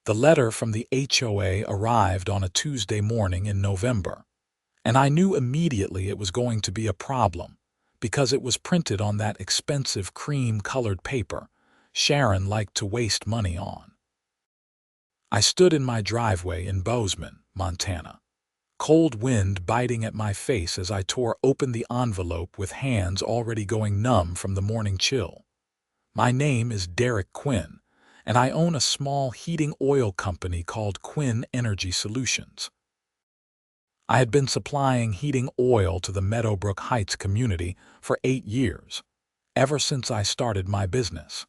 The letter from the HOA arrived on a Tuesday morning in November, and I knew immediately it was going to be a problem because it was printed on that expensive cream-colored paper Sharon liked to waste money on. I stood in my driveway in Bozeman, Montana, cold wind biting at my face as I tore open the envelope with hands already going numb from the morning chill. My name is Derek Quinn, and I own a small heating oil company called Quinn Energy Solutions. I had been supplying heating oil to the Meadowbrook Heights community for 8 years, ever since I started my business.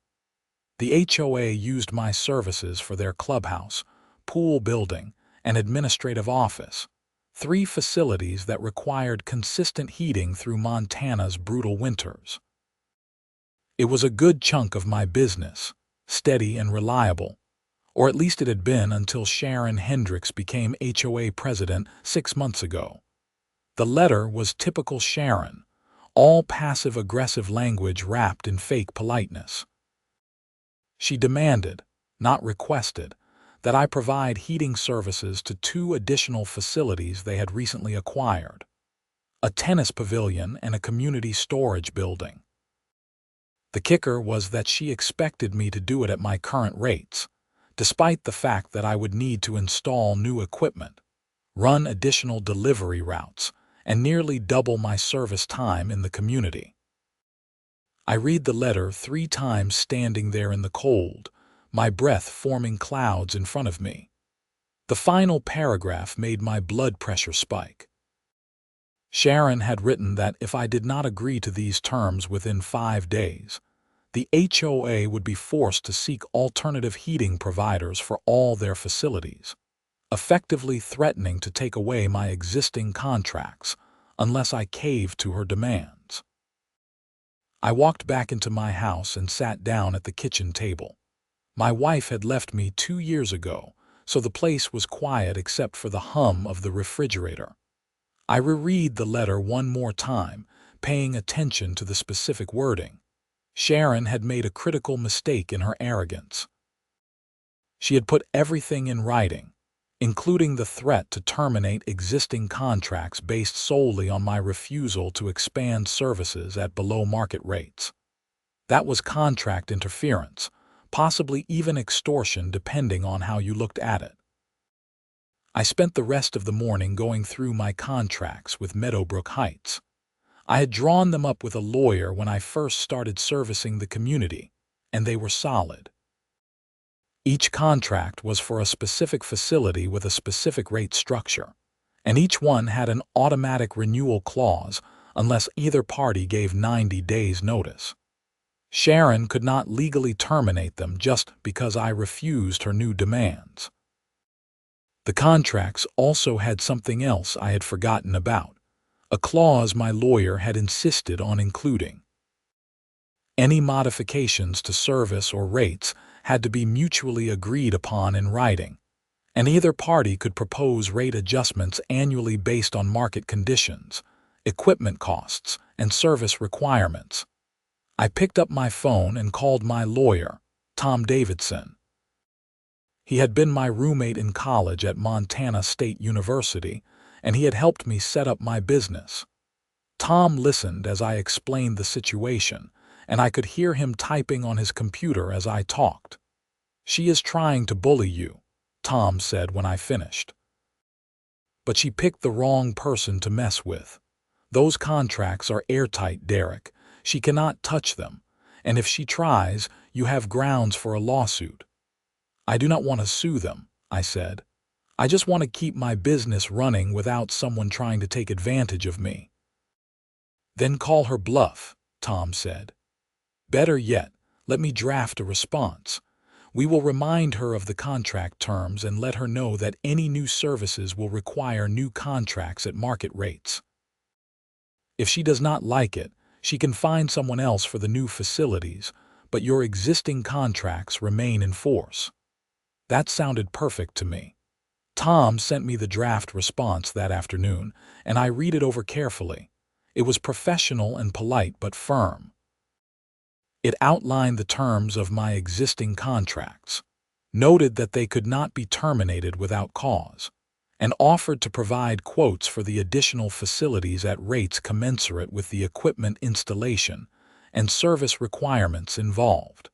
The HOA used my services for their clubhouse, pool building, and administrative office, 3 facilities that required consistent heating through Montana's brutal winters. It was a good chunk of my business, steady and reliable, or at least it had been until Sharon Hendricks became HOA president 6 months ago. The letter was typical Sharon, all passive-aggressive language wrapped in fake politeness. She demanded, not requested, that I provide heating services to 2 additional facilities they had recently acquired, a tennis pavilion and a community storage building. The kicker was that she expected me to do it at my current rates, despite the fact that I would need to install new equipment, run additional delivery routes, and nearly double my service time in the community. I read the letter 3 times standing there in the cold, my breath forming clouds in front of me. The final paragraph made my blood pressure spike. Sharon had written that if I did not agree to these terms within 5 days, the HOA would be forced to seek alternative heating providers for all their facilities, effectively threatening to take away my existing contracts unless I caved to her demands. I walked back into my house and sat down at the kitchen table. My wife had left me 2 years ago, so the place was quiet except for the hum of the refrigerator. I reread the letter one more time, paying attention to the specific wording. Sharon had made a critical mistake in her arrogance. She had put everything in writing, including the threat to terminate existing contracts based solely on my refusal to expand services at below-market rates. That was contract interference, possibly even extortion depending on how you looked at it. I spent the rest of the morning going through my contracts with Meadowbrook Heights. I had drawn them up with a lawyer when I first started servicing the community, and they were solid. Each contract was for a specific facility with a specific rate structure, and each one had an automatic renewal clause unless either party gave 90 days notice. Sharon could not legally terminate them just because I refused her new demands. The contracts also had something else I had forgotten about, a clause my lawyer had insisted on including. Any modifications to service or rates had to be mutually agreed upon in writing, and either party could propose rate adjustments annually based on market conditions, equipment costs, and service requirements. I picked up my phone and called my lawyer, Tom Davidson. He had been my roommate in college at Montana State University, and he had helped me set up my business. Tom listened as I explained the situation, and I could hear him typing on his computer as I talked. "She is trying to bully you," Tom said when I finished. "But she picked the wrong person to mess with. Those contracts are airtight, Derek. She cannot touch them, and if she tries, you have grounds for a lawsuit." "I do not want to sue them," I said. "I just want to keep my business running without someone trying to take advantage of me." "Then call her bluff," Tom said. "Better yet, let me draft a response. We will remind her of the contract terms and let her know that any new services will require new contracts at market rates. If she does not like it, she can find someone else for the new facilities, but your existing contracts remain in force." That sounded perfect to me. Tom sent me the draft response that afternoon, and I read it over carefully. It was professional and polite but firm. It outlined the terms of my existing contracts. noted that they could not be terminated without cause, and offered to provide quotes for the additional facilities at rates commensurate with the equipment installation and service requirements involved.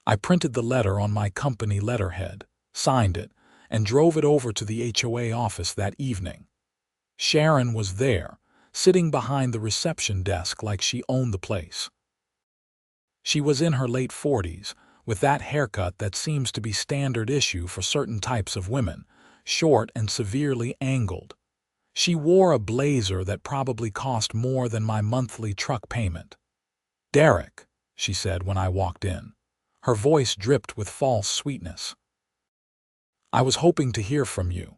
I printed the letter on my company letterhead, signed it, and drove it over to the HOA office that evening. Sharon was there, sitting behind the reception desk like she owned the place. She was in her late 40s, with that haircut that seems to be standard issue for certain types of women, short and severely angled. She wore a blazer that probably cost more than my monthly truck payment. "Derek," she said when I walked in. Her voice dripped with false sweetness. "I was hoping to hear from you."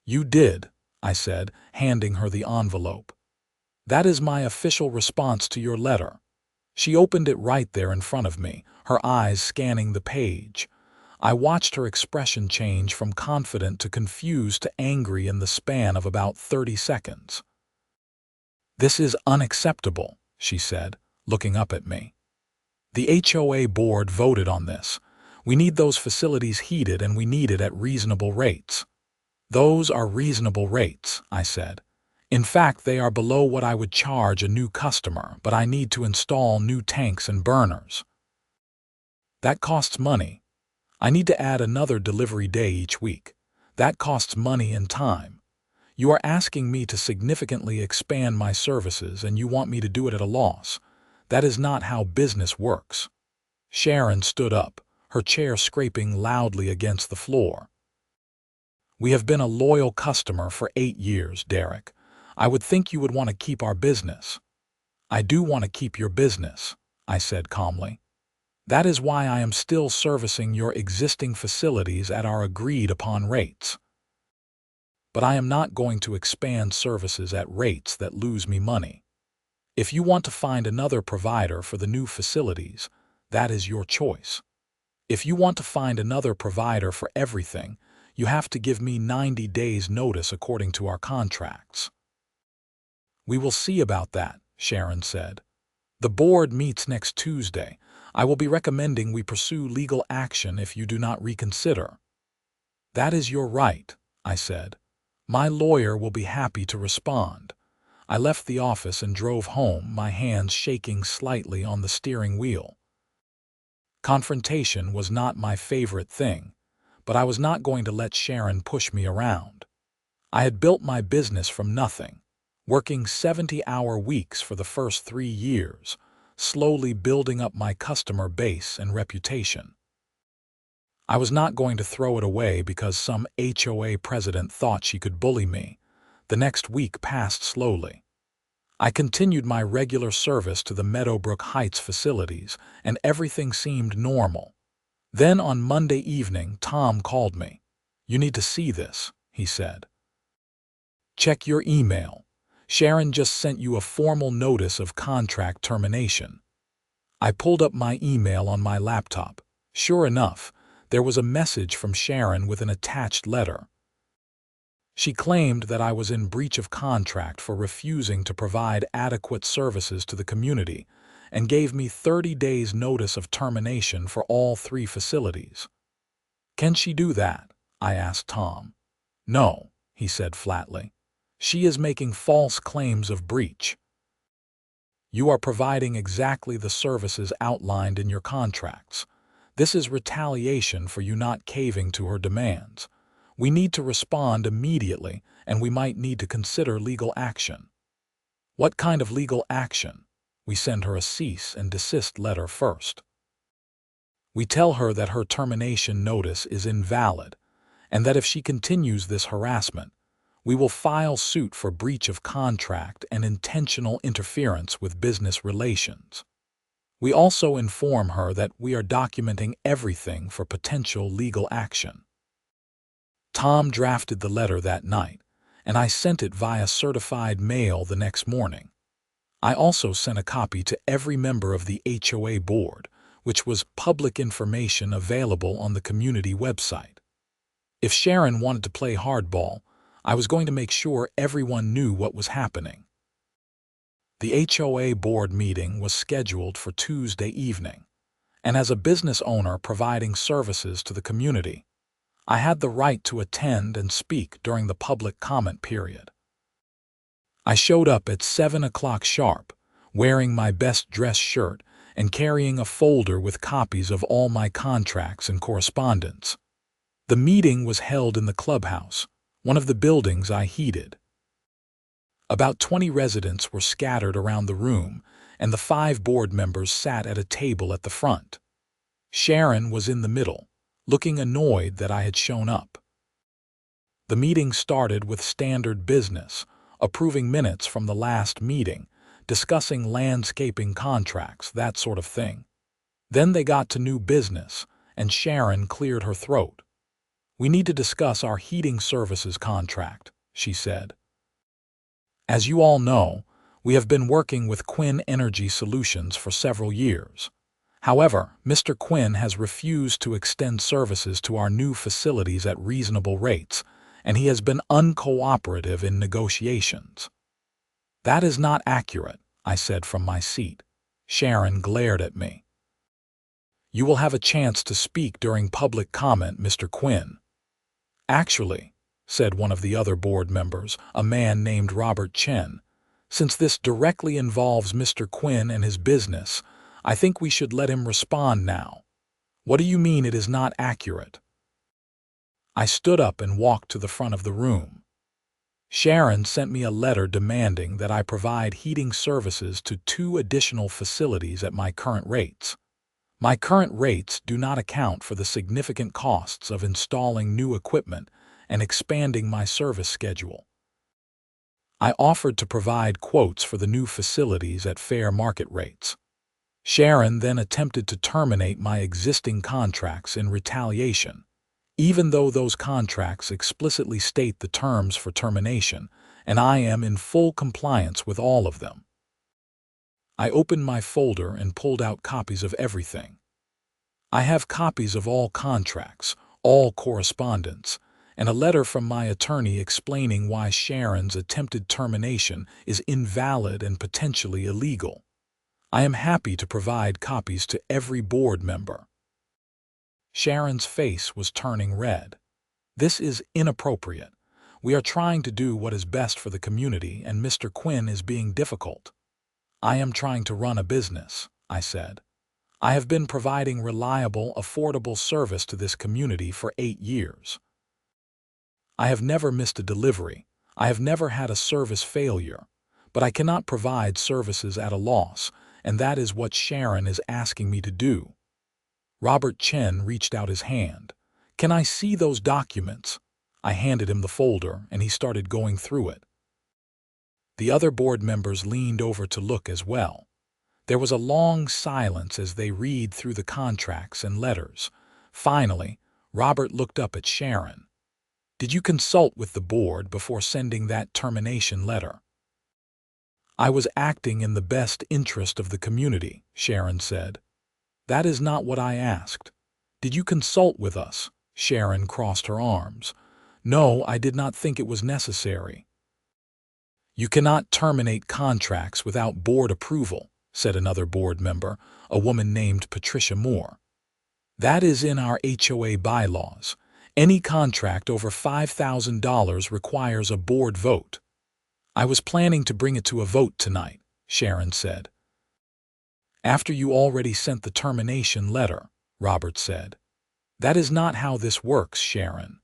"You did," I said, handing her the envelope. "That is my official response to your letter." She opened it right there in front of me, her eyes scanning the page. I watched her expression change from confident to confused to angry in the span of about 30 seconds. "This is unacceptable," she said, looking up at me. "The HOA board voted on this. We need those facilities heated and we need it at reasonable rates." "Those are reasonable rates," I said. "In fact, they are below what I would charge a new customer, but I need to install new tanks and burners. That costs money. I need to add another delivery day each week. That costs money and time. You are asking me to significantly expand my services and you want me to do it at a loss. That is not how business works." Sharon stood up, her chair scraping loudly against the floor. "We have been a loyal customer for 8 years, Derek. I would think you would want to keep our business." "I do want to keep your business," I said calmly. "That is why I am still servicing your existing facilities at our agreed-upon rates. But I am not going to expand services at rates that lose me money. If you want to find another provider for the new facilities, that is your choice. If you want to find another provider for everything, you have to give me 90 days notice according to our contracts." "We will see about that," Sharon said. "The board meets next Tuesday. I will be recommending we pursue legal action if you do not reconsider." "That is your right," I said. "My lawyer will be happy to respond." I left the office and drove home, my hands shaking slightly on the steering wheel. Confrontation was not my favorite thing, but I was not going to let Sharon push me around. I had built my business from nothing, working 70-hour weeks for the first 3 years, slowly building up my customer base and reputation. I was not going to throw it away because some HOA president thought she could bully me. The next week passed slowly. I continued my regular service to the Meadowbrook Heights facilities, and everything seemed normal. Then on Monday evening, Tom called me. "You need to see this," he said. "Check your email. Sharon just sent you a formal notice of contract termination." I pulled up my email on my laptop. Sure enough, there was a message from Sharon with an attached letter. She claimed that I was in breach of contract for refusing to provide adequate services to the community and gave me 30 days notice of termination for all 3 facilities. "Can she do that?" I asked Tom. "No," he said flatly. "She is making false claims of breach. You are providing exactly the services outlined in your contracts. This is retaliation for you not caving to her demands. We need to respond immediately, and we might need to consider legal action." "What kind of legal action?" "We send her a cease and desist letter first. We tell her that her termination notice is invalid, and that if she continues this harassment, we will file suit for breach of contract and intentional interference with business relations. We also inform her that we are documenting everything for potential legal action." Tom drafted the letter that night, and I sent it via certified mail the next morning. I also sent a copy to every member of the HOA board, which was public information available on the community website. If Sharon wanted to play hardball, I was going to make sure everyone knew what was happening. The HOA board meeting was scheduled for Tuesday evening, and as a business owner providing services to the community, I had the right to attend and speak during the public comment period. I showed up at 7 o'clock sharp, wearing my best dress shirt and carrying a folder with copies of all my contracts and correspondence. The meeting was held in the clubhouse, one of the buildings I heated. About 20 residents were scattered around the room, and the 5 board members sat at a table at the front. Sharon was in the middle, looking annoyed that I had shown up. The meeting started with standard business, approving minutes from the last meeting, discussing landscaping contracts, that sort of thing. Then they got to new business, and Sharon cleared her throat. "We need to discuss our heating services contract," she said. "As you all know, we have been working with Quinn Energy Solutions for several years. However, Mr. Quinn has refused to extend services to our new facilities at reasonable rates, and he has been uncooperative in negotiations." "That is not accurate," I said from my seat. Sharon glared at me. "You will have a chance to speak during public comment, Mr. Quinn." "Actually," said one of the other board members, a man named Robert Chen, "since this directly involves Mr. Quinn and his business, I think we should let him respond now." "What do you mean it is not accurate?" I stood up and walked to the front of the room. Sharon sent me a letter demanding that I provide heating services to 2 additional facilities at my current rates. My current rates do not account for the significant costs of installing new equipment and expanding my service schedule. I offered to provide quotes for the new facilities at fair market rates. Sharon then attempted to terminate my existing contracts in retaliation, even though those contracts explicitly state the terms for termination, and I am in full compliance with all of them. I opened my folder and pulled out copies of everything. I have copies of all contracts, all correspondence, and a letter from my attorney explaining why Sharon's attempted termination is invalid and potentially illegal. I am happy to provide copies to every board member. Sharon's face was turning red. "This is inappropriate. We are trying to do what is best for the community, and Mr. Quinn is being difficult." "I am trying to run a business," I said. "I have been providing reliable, affordable service to this community for 8 years. I have never missed a delivery. I have never had a service failure, but I cannot provide services at a loss, and that is what Sharon is asking me to do." Robert Chen reached out his hand. "Can I see those documents?" I handed him the folder, and he started going through it. The other board members leaned over to look as well. There was a long silence as they read through the contracts and letters. Finally, Robert looked up at Sharon. "Did you consult with the board before sending that termination letter?" "I was acting in the best interest of the community," Sharon said. "That is not what I asked." "Did you consult with us?" Sharon crossed her arms. "No, I did not think it was necessary." "You cannot terminate contracts without board approval," said another board member, a woman named Patricia Moore. "That is in our HOA bylaws. Any contract over $5,000 requires a board vote." "I was planning to bring it to a vote tonight," Sharon said. "After you already sent the termination letter," Robert said. "That is not how this works, Sharon."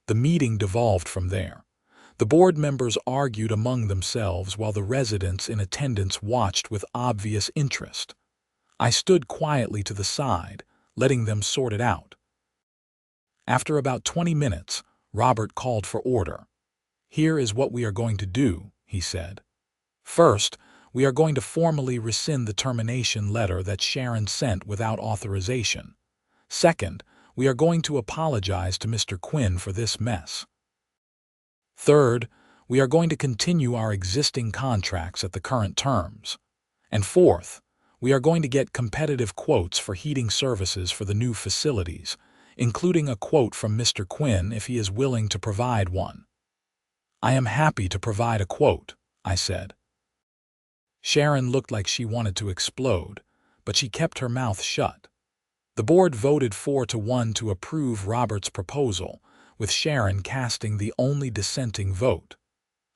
The meeting devolved from there. The board members argued among themselves while the residents in attendance watched with obvious interest. I stood quietly to the side, letting them sort it out. After about 20 minutes, Robert called for order. "Here is what we are going to do," he said. "First, we are going to formally rescind the termination letter that Sharon sent without authorization. Second, we are going to apologize to Mr. Quinn for this mess. Third, we are going to continue our existing contracts at the current terms. And fourth, we are going to get competitive quotes for heating services for the new facilities, including a quote from Mr. Quinn if he is willing to provide one." "I am happy to provide a quote," I said. Sharon looked like she wanted to explode, but she kept her mouth shut. The board voted 4-1 to approve Robert's proposal, with Sharon casting the only dissenting vote.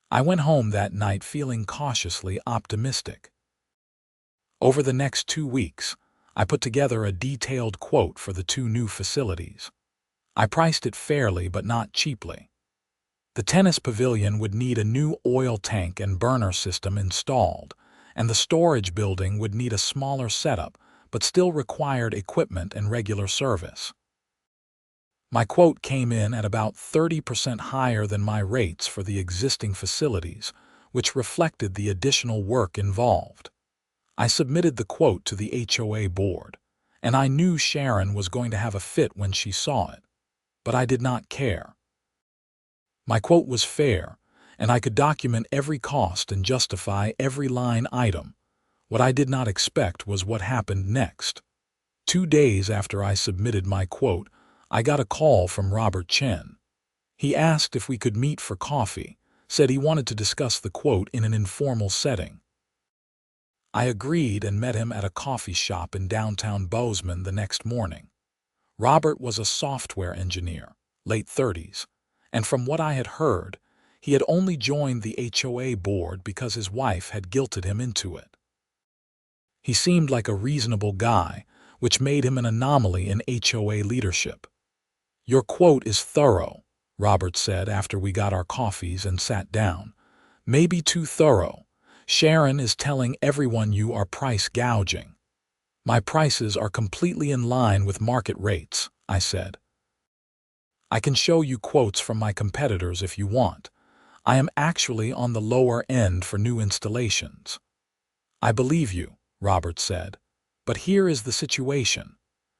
I went home that night feeling cautiously optimistic. Over the next 2 weeks, I put together a detailed quote for the 2 new facilities. I priced it fairly but not cheaply. The tennis pavilion would need a new oil tank and burner system installed, and the storage building would need a smaller setup but still required equipment and regular service. My quote came in at about 30% higher than my rates for the existing facilities, which reflected the additional work involved. I submitted the quote to the HOA board, and I knew Sharon was going to have a fit when she saw it, but I did not care. My quote was fair, and I could document every cost and justify every line item. What I did not expect was what happened next. 2 days after I submitted my quote, I got a call from Robert Chen. He asked if we could meet for coffee, said he wanted to discuss the quote in an informal setting. I agreed and met him at a coffee shop in downtown Bozeman the next morning. Robert was a software engineer, late 30s, and from what I had heard, he had only joined the HOA board because his wife had guilted him into it. He seemed like a reasonable guy, which made him an anomaly in HOA leadership. "Your quote is thorough," Robert said after we got our coffees and sat down. "Maybe too thorough. Sharon is telling everyone you are price gouging." "My prices are completely in line with market rates," I said. "I can show you quotes from my competitors if you want. I am actually on the lower end for new installations." "I believe you," Robert said, "but here is the situation.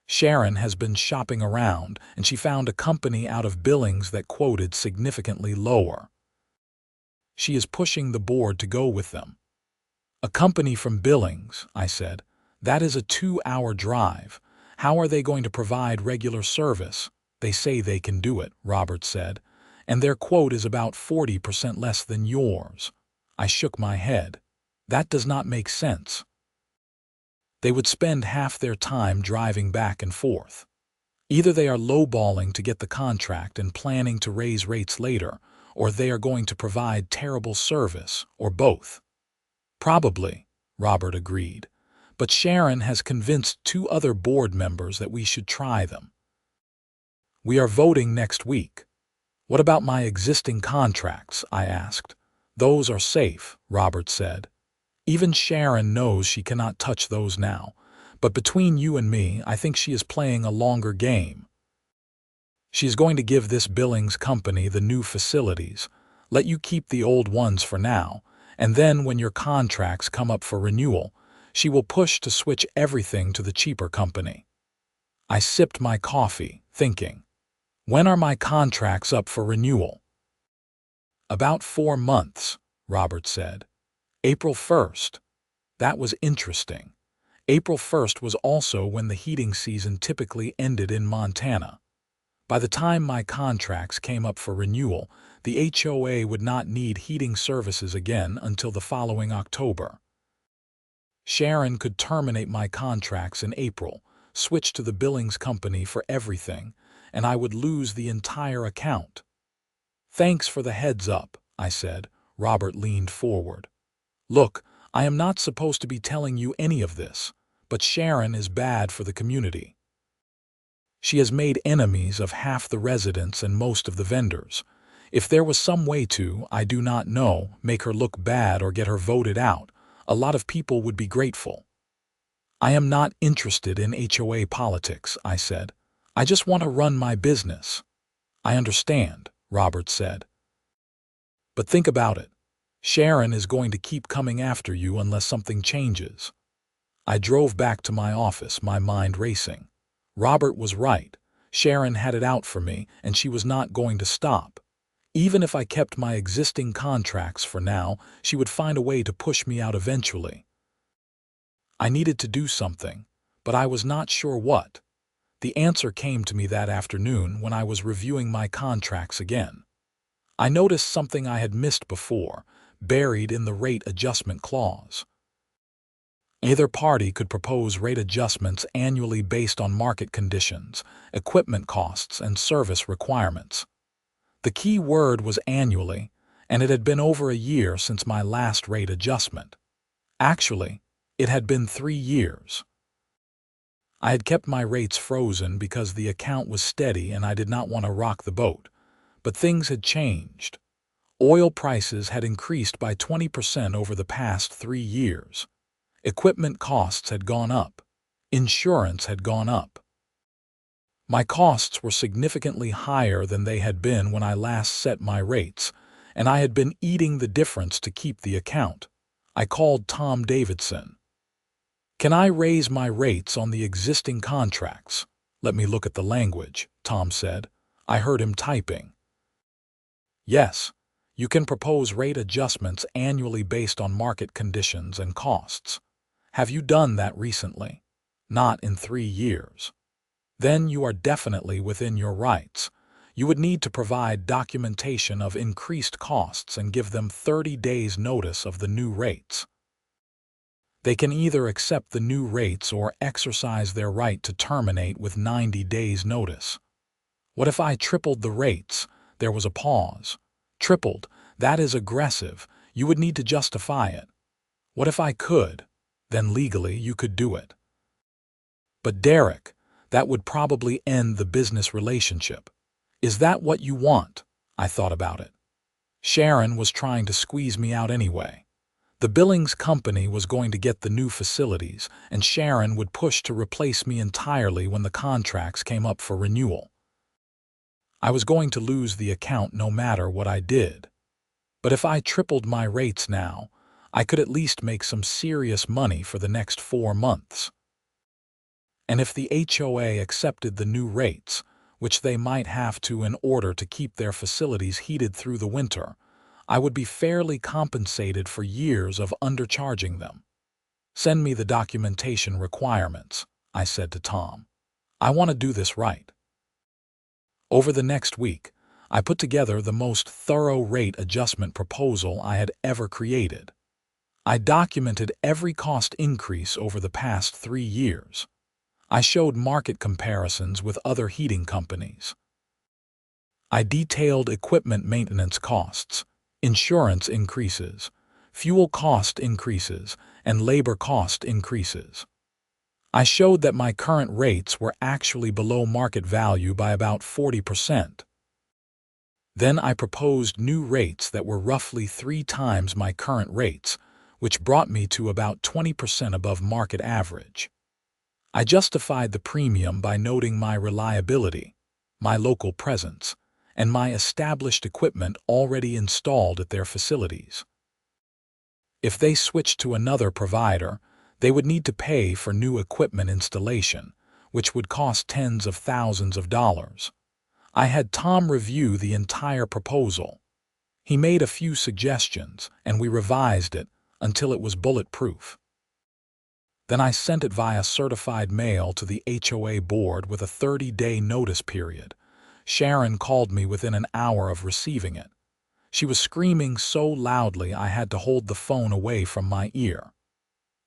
Sharon has been shopping around, and she found a company out of Billings that quoted significantly lower. She is pushing the board to go with them." "A company from Billings," I said. "That is a 2-hour drive. How are they going to provide regular service?" "They say they can do it," Robert said, "and their quote is about 40% less than yours." I shook my head. "That does not make sense. They would spend half their time driving back and forth. Either they are lowballing to get the contract and planning to raise rates later, or they are going to provide terrible service, or both." "Probably," Robert agreed, "but Sharon has convinced 2 other board members that we should try them." "We are voting next week." "What about my existing contracts?" I asked. "Those are safe," Robert said. "Even Sharon knows she cannot touch those now, but between you and me, I think she is playing a longer game. She is going to give this Billings company the new facilities, let you keep the old ones for now, and then when your contracts come up for renewal, she will push to switch everything to the cheaper company." I sipped my coffee, thinking, when are my contracts up for renewal? "About 4 months," Robert said. "April 1st. That was interesting. April 1st was also when the heating season typically ended in Montana. By the time my contracts came up for renewal, the HOA would not need heating services again until the following October. Sharon could terminate my contracts in April, switch to the Billings company for everything, and I would lose the entire account." "Thanks for the heads up," I said. Robert leaned forward. "Look, I am not supposed to be telling you any of this, but Sharon is bad for the community. She has made enemies of half the residents and most of the vendors. If there was some way to, I do not know, make her look bad or get her voted out, a lot of people would be grateful." "I am not interested in HOA politics," I said. "I just want to run my business." "I understand," Robert said. "But think about it. Sharon is going to keep coming after you unless something changes." I drove back to my office, my mind racing. Robert was right. Sharon had it out for me, and she was not going to stop. Even if I kept my existing contracts for now, she would find a way to push me out eventually. I needed to do something, but I was not sure what. The answer came to me that afternoon when I was reviewing my contracts again. I noticed something I had missed before, buried in the rate adjustment clause. Either party could propose rate adjustments annually based on market conditions, equipment costs, and service requirements. The key word was annually, and it had been over a year since my last rate adjustment. Actually, it had been 3 years. I had kept my rates frozen because the account was steady and I did not want to rock the boat. But things had changed. Oil prices had increased by 20% over the past 3 years. Equipment costs had gone up. Insurance had gone up. My costs were significantly higher than they had been when I last set my rates, and I had been eating the difference to keep the account. I called Tom Davidson. "Can I raise my rates on the existing contracts?" "Let me look at the language," Tom said. I heard him typing. "Yes, you can propose rate adjustments annually based on market conditions and costs. Have you done that recently?" "Not in 3 years." "Then you are definitely within your rights. You would need to provide documentation of increased costs and give them 30 days notice of the new rates. They can either accept the new rates or exercise their right to terminate with 90 days notice." "What if I tripled the rates?" There was a pause. "Tripled? That is aggressive. You would need to justify it." "What if I could?" "Then legally you could do it." "But Derek, that would probably end the business relationship." "Is that what you want?" I thought about it. Sharon was trying to squeeze me out anyway. The Billings company was going to get the new facilities, and Sharon would push to replace me entirely when the contracts came up for renewal. I was going to lose the account no matter what I did. But if I tripled my rates now, I could at least make some serious money for the next 4 months. And if the HOA accepted the new rates, which they might have to in order to keep their facilities heated through the winter, I would be fairly compensated for years of undercharging them. "Send me the documentation requirements," I said to Tom. "I want to do this right." Over the next week, I put together the most thorough rate adjustment proposal I had ever created. I documented every cost increase over the past 3 years. I showed market comparisons with other heating companies. I detailed equipment maintenance costs, insurance increases, fuel cost increases, and labor cost increases. I showed that my current rates were actually below market value by about 40%. Then I proposed new rates that were roughly 3 times my current rates, which brought me to about 20% above market average. I justified the premium by noting my reliability, my local presence, and my established equipment already installed at their facilities. If they switched to another provider, they would need to pay for new equipment installation, which would cost tens of thousands of dollars. I had Tom review the entire proposal. He made a few suggestions, and we revised it until it was bulletproof. Then I sent it via certified mail to the HOA board with a 30-day notice period. Sharon called me within an hour of receiving it. She was screaming so loudly I had to hold the phone away from my ear.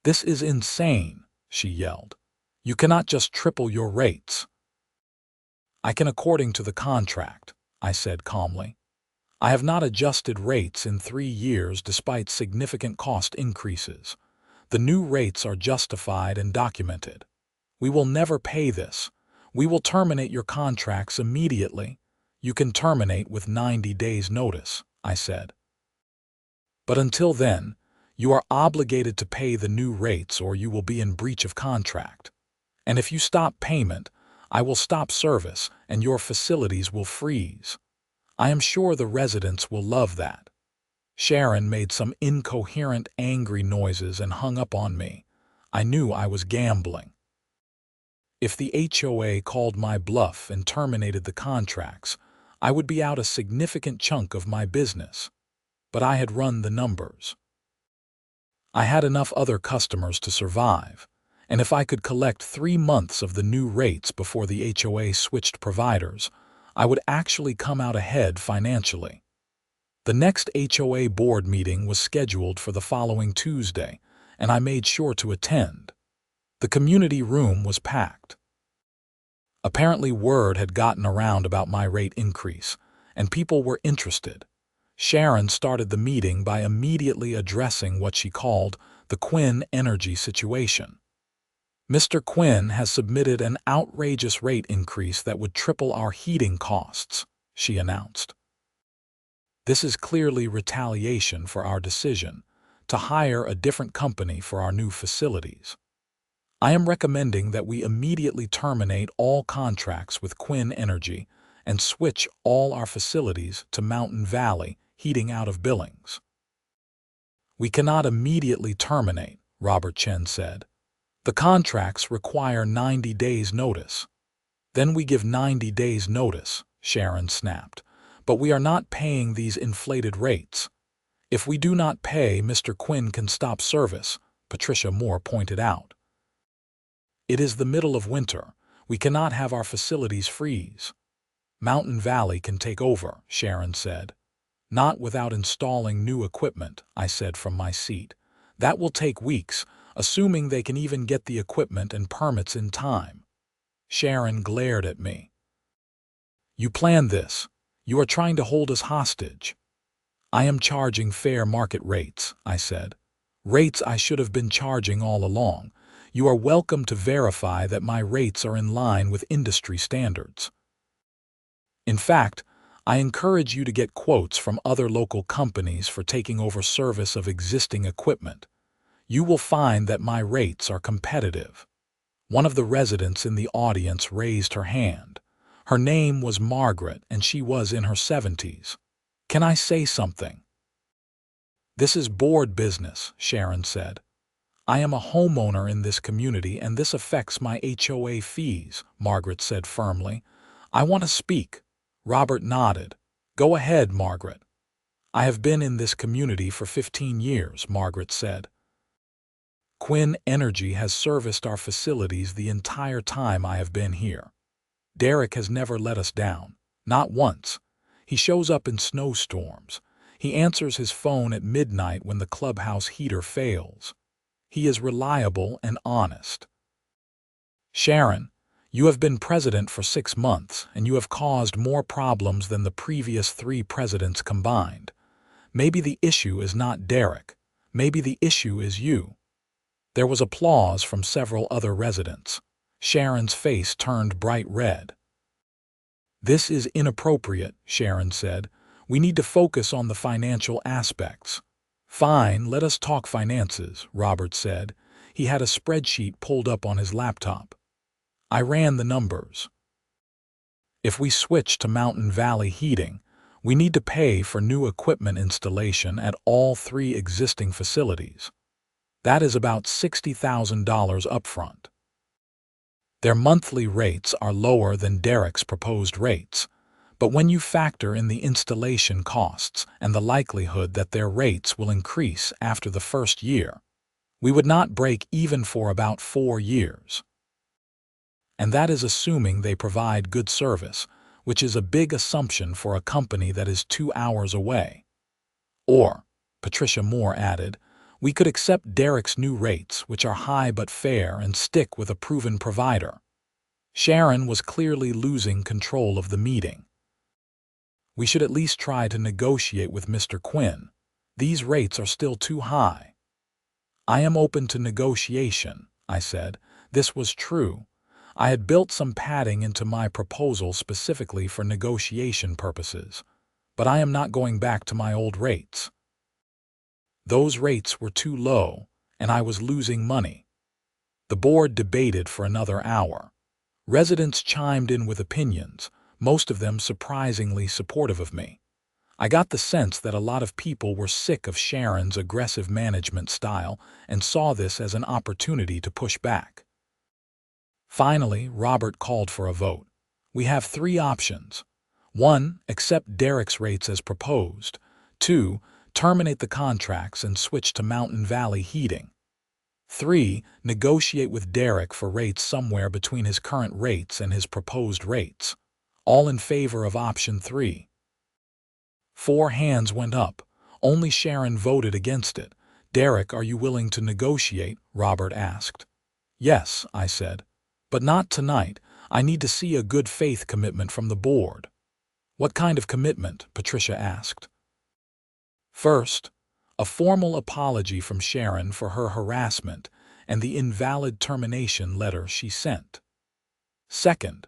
"This is insane," she yelled. "You cannot just triple your rates." "I can according to the contract," I said calmly. "I have not adjusted rates in 3 years despite significant cost increases. The new rates are justified and documented. We will never pay this. We will terminate your contracts immediately. You can terminate with 90 days notice," I said. "But until then, you are obligated to pay the new rates or you will be in breach of contract. And if you stop payment, I will stop service and your facilities will freeze. I am sure the residents will love that." Sharon made some incoherent, angry noises and hung up on me. I knew I was gambling. If the HOA called my bluff and terminated the contracts, I would be out a significant chunk of my business. But I had run the numbers. I had enough other customers to survive, and if I could collect 3 months of the new rates before the HOA switched providers, I would actually come out ahead financially. The next HOA board meeting was scheduled for the following Tuesday, and I made sure to attend. The community room was packed. Apparently word had gotten around about my rate increase, and people were interested. Sharon started the meeting by immediately addressing what she called the Quinn energy situation. Mr. Quinn has submitted an outrageous rate increase that would triple our heating costs, she announced. This is clearly retaliation for our decision to hire a different company for our new facilities. I am recommending that we immediately terminate all contracts with Quinn Energy and switch all our facilities to Mountain Valley Heating out of Billings. We cannot immediately terminate, Robert Chen said. The contracts require 90 days notice. Then we give 90 days notice, Sharon snapped. But we are not paying these inflated rates. If we do not pay, Mr. Quinn can stop service, Patricia Moore pointed out. It is the middle of winter. We cannot have our facilities freeze. Mountain Valley can take over, Sharon said. Not without installing new equipment, I said from my seat. That will take weeks, assuming they can even get the equipment and permits in time. Sharon glared at me. You planned this. You are trying to hold us hostage. I am charging fair market rates, I said. Rates I should have been charging all along. You are welcome to verify that my rates are in line with industry standards. In fact, I encourage you to get quotes from other local companies for taking over service of existing equipment. You will find that my rates are competitive. One of the residents in the audience raised her hand. Her name was Margaret, and she was in her 70s. Can I say something? This is board business, Sharon said. I am a homeowner in this community, and this affects my HOA fees, Margaret said firmly. I want to speak. Robert nodded. Go ahead, Margaret. I have been in this community for 15 years, Margaret said. Quinn Energy has serviced our facilities the entire time I have been here. Derek has never let us down, not once. He shows up in snowstorms. He answers his phone at midnight when the clubhouse heater fails. He is reliable and honest. Sharon, you have been president for 6 months, and you have caused more problems than the previous 3 presidents combined. Maybe the issue is not Derek. Maybe the issue is you. There was applause from several other residents. Sharon's face turned bright red. This is inappropriate, Sharon said. We need to focus on the financial aspects. Fine, let us talk finances, Robert said. He had a spreadsheet pulled up on his laptop. I ran the numbers. If we switch to Mountain Valley Heating, we need to pay for new equipment installation at all 3 existing facilities. That is about $60,000 upfront. Their monthly rates are lower than Derek's proposed rates, but when you factor in the installation costs and the likelihood that their rates will increase after the first year, we would not break even for about 4 years. And that is assuming they provide good service, which is a big assumption for a company that is 2 hours away. Or, Patricia Moore added, we could accept Derek's new rates, which are high but fair, and stick with a proven provider. Sharon was clearly losing control of the meeting. We should at least try to negotiate with Mr. Quinn. These rates are still too high. I am open to negotiation, I said. This was true. I had built some padding into my proposal specifically for negotiation purposes, but I am not going back to my old rates. Those rates were too low, and I was losing money. The board debated for another hour. Residents chimed in with opinions, most of them surprisingly supportive of me. I got the sense that a lot of people were sick of Sharon's aggressive management style and saw this as an opportunity to push back. Finally, Robert called for a vote. We have 3 options. 1. Accept Derek's rates as proposed. 2. Terminate the contracts and switch to Mountain Valley Heating. 3. Negotiate with Derek for rates somewhere between his current rates and his proposed rates. All in favor of option 3. 4 hands went up. Only Sharon voted against it. "Derek, are you willing to negotiate?" Robert asked. "Yes," I said. "But not tonight. I need to see a good faith commitment from the board." "What kind of commitment?" Patricia asked. "First, a formal apology from Sharon for her harassment and the invalid termination letter she sent. Second,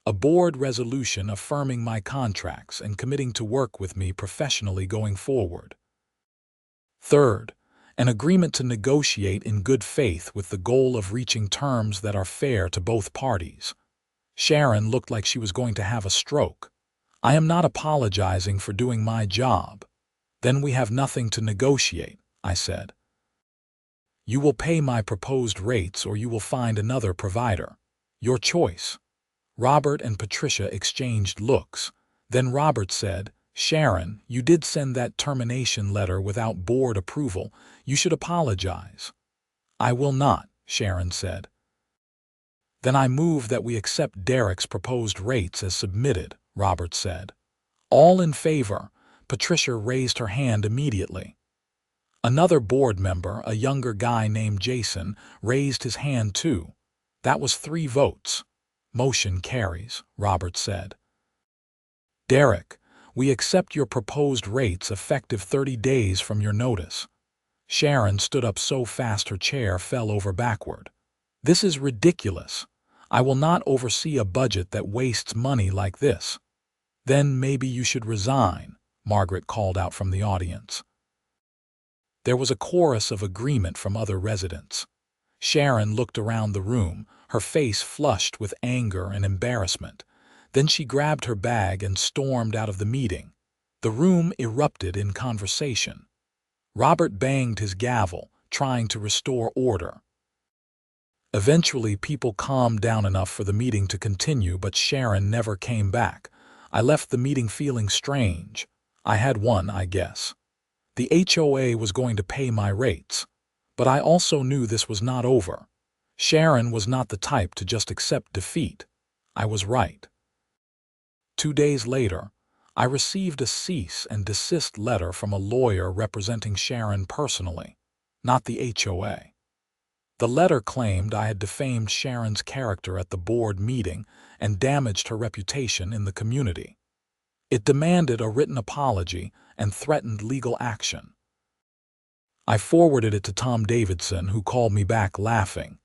a board resolution affirming my contracts and committing to work with me professionally going forward. Third, an agreement to negotiate in good faith with the goal of reaching terms that are fair to both parties." Sharon looked like she was going to have a stroke. "I am not apologizing for doing my job." "Then we have nothing to negotiate," I said. "You will pay my proposed rates or you will find another provider. Your choice." Robert and Patricia exchanged looks. Then Robert said, "Sharon, you did send that termination letter without board approval. You should apologize." "I will not," Sharon said. "Then I move that we accept Derek's proposed rates as submitted," Robert said. "All in favor?" Patricia raised her hand immediately. Another board member, a younger guy named Jason, raised his hand too. That was 3 votes. "Motion carries," Robert said. "Derek, we accept your proposed rates effective 30 days from your notice." Sharon stood up so fast her chair fell over backward. "This is ridiculous. I will not oversee a budget that wastes money like this." "Then maybe you should resign," Margaret called out from the audience. There was a chorus of agreement from other residents. Sharon looked around the room, her face flushed with anger and embarrassment. Then she grabbed her bag and stormed out of the meeting. The room erupted in conversation. Robert banged his gavel, trying to restore order. Eventually, people calmed down enough for the meeting to continue, but Sharon never came back. I left the meeting feeling strange. I had won, I guess. The HOA was going to pay my rates. But I also knew this was not over. Sharon was not the type to just accept defeat. I was right. 2 days later, I received a cease and desist letter from a lawyer representing Sharon personally, not the HOA. The letter claimed I had defamed Sharon's character at the board meeting and damaged her reputation in the community. It demanded a written apology and threatened legal action. I forwarded it to Tom Davidson, who called me back laughing.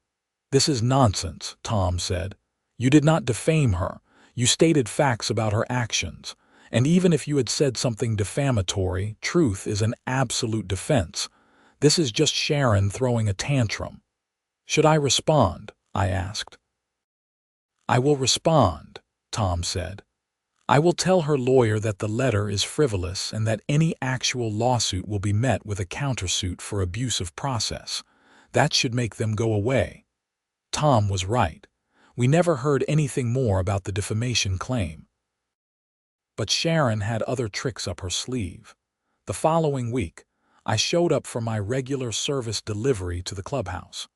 "This is nonsense," Tom said. "You did not defame her. You stated facts about her actions. And even if you had said something defamatory, truth is an absolute defense. This is just Sharon throwing a tantrum." "Should I respond?" I asked. "I will respond," Tom said. "I will tell her lawyer that the letter is frivolous and that any actual lawsuit will be met with a countersuit for abuse of process. That should make them go away." Tom was right. We never heard anything more about the defamation claim. But Sharon had other tricks up her sleeve. The following week, I showed up for my regular service delivery to the clubhouse.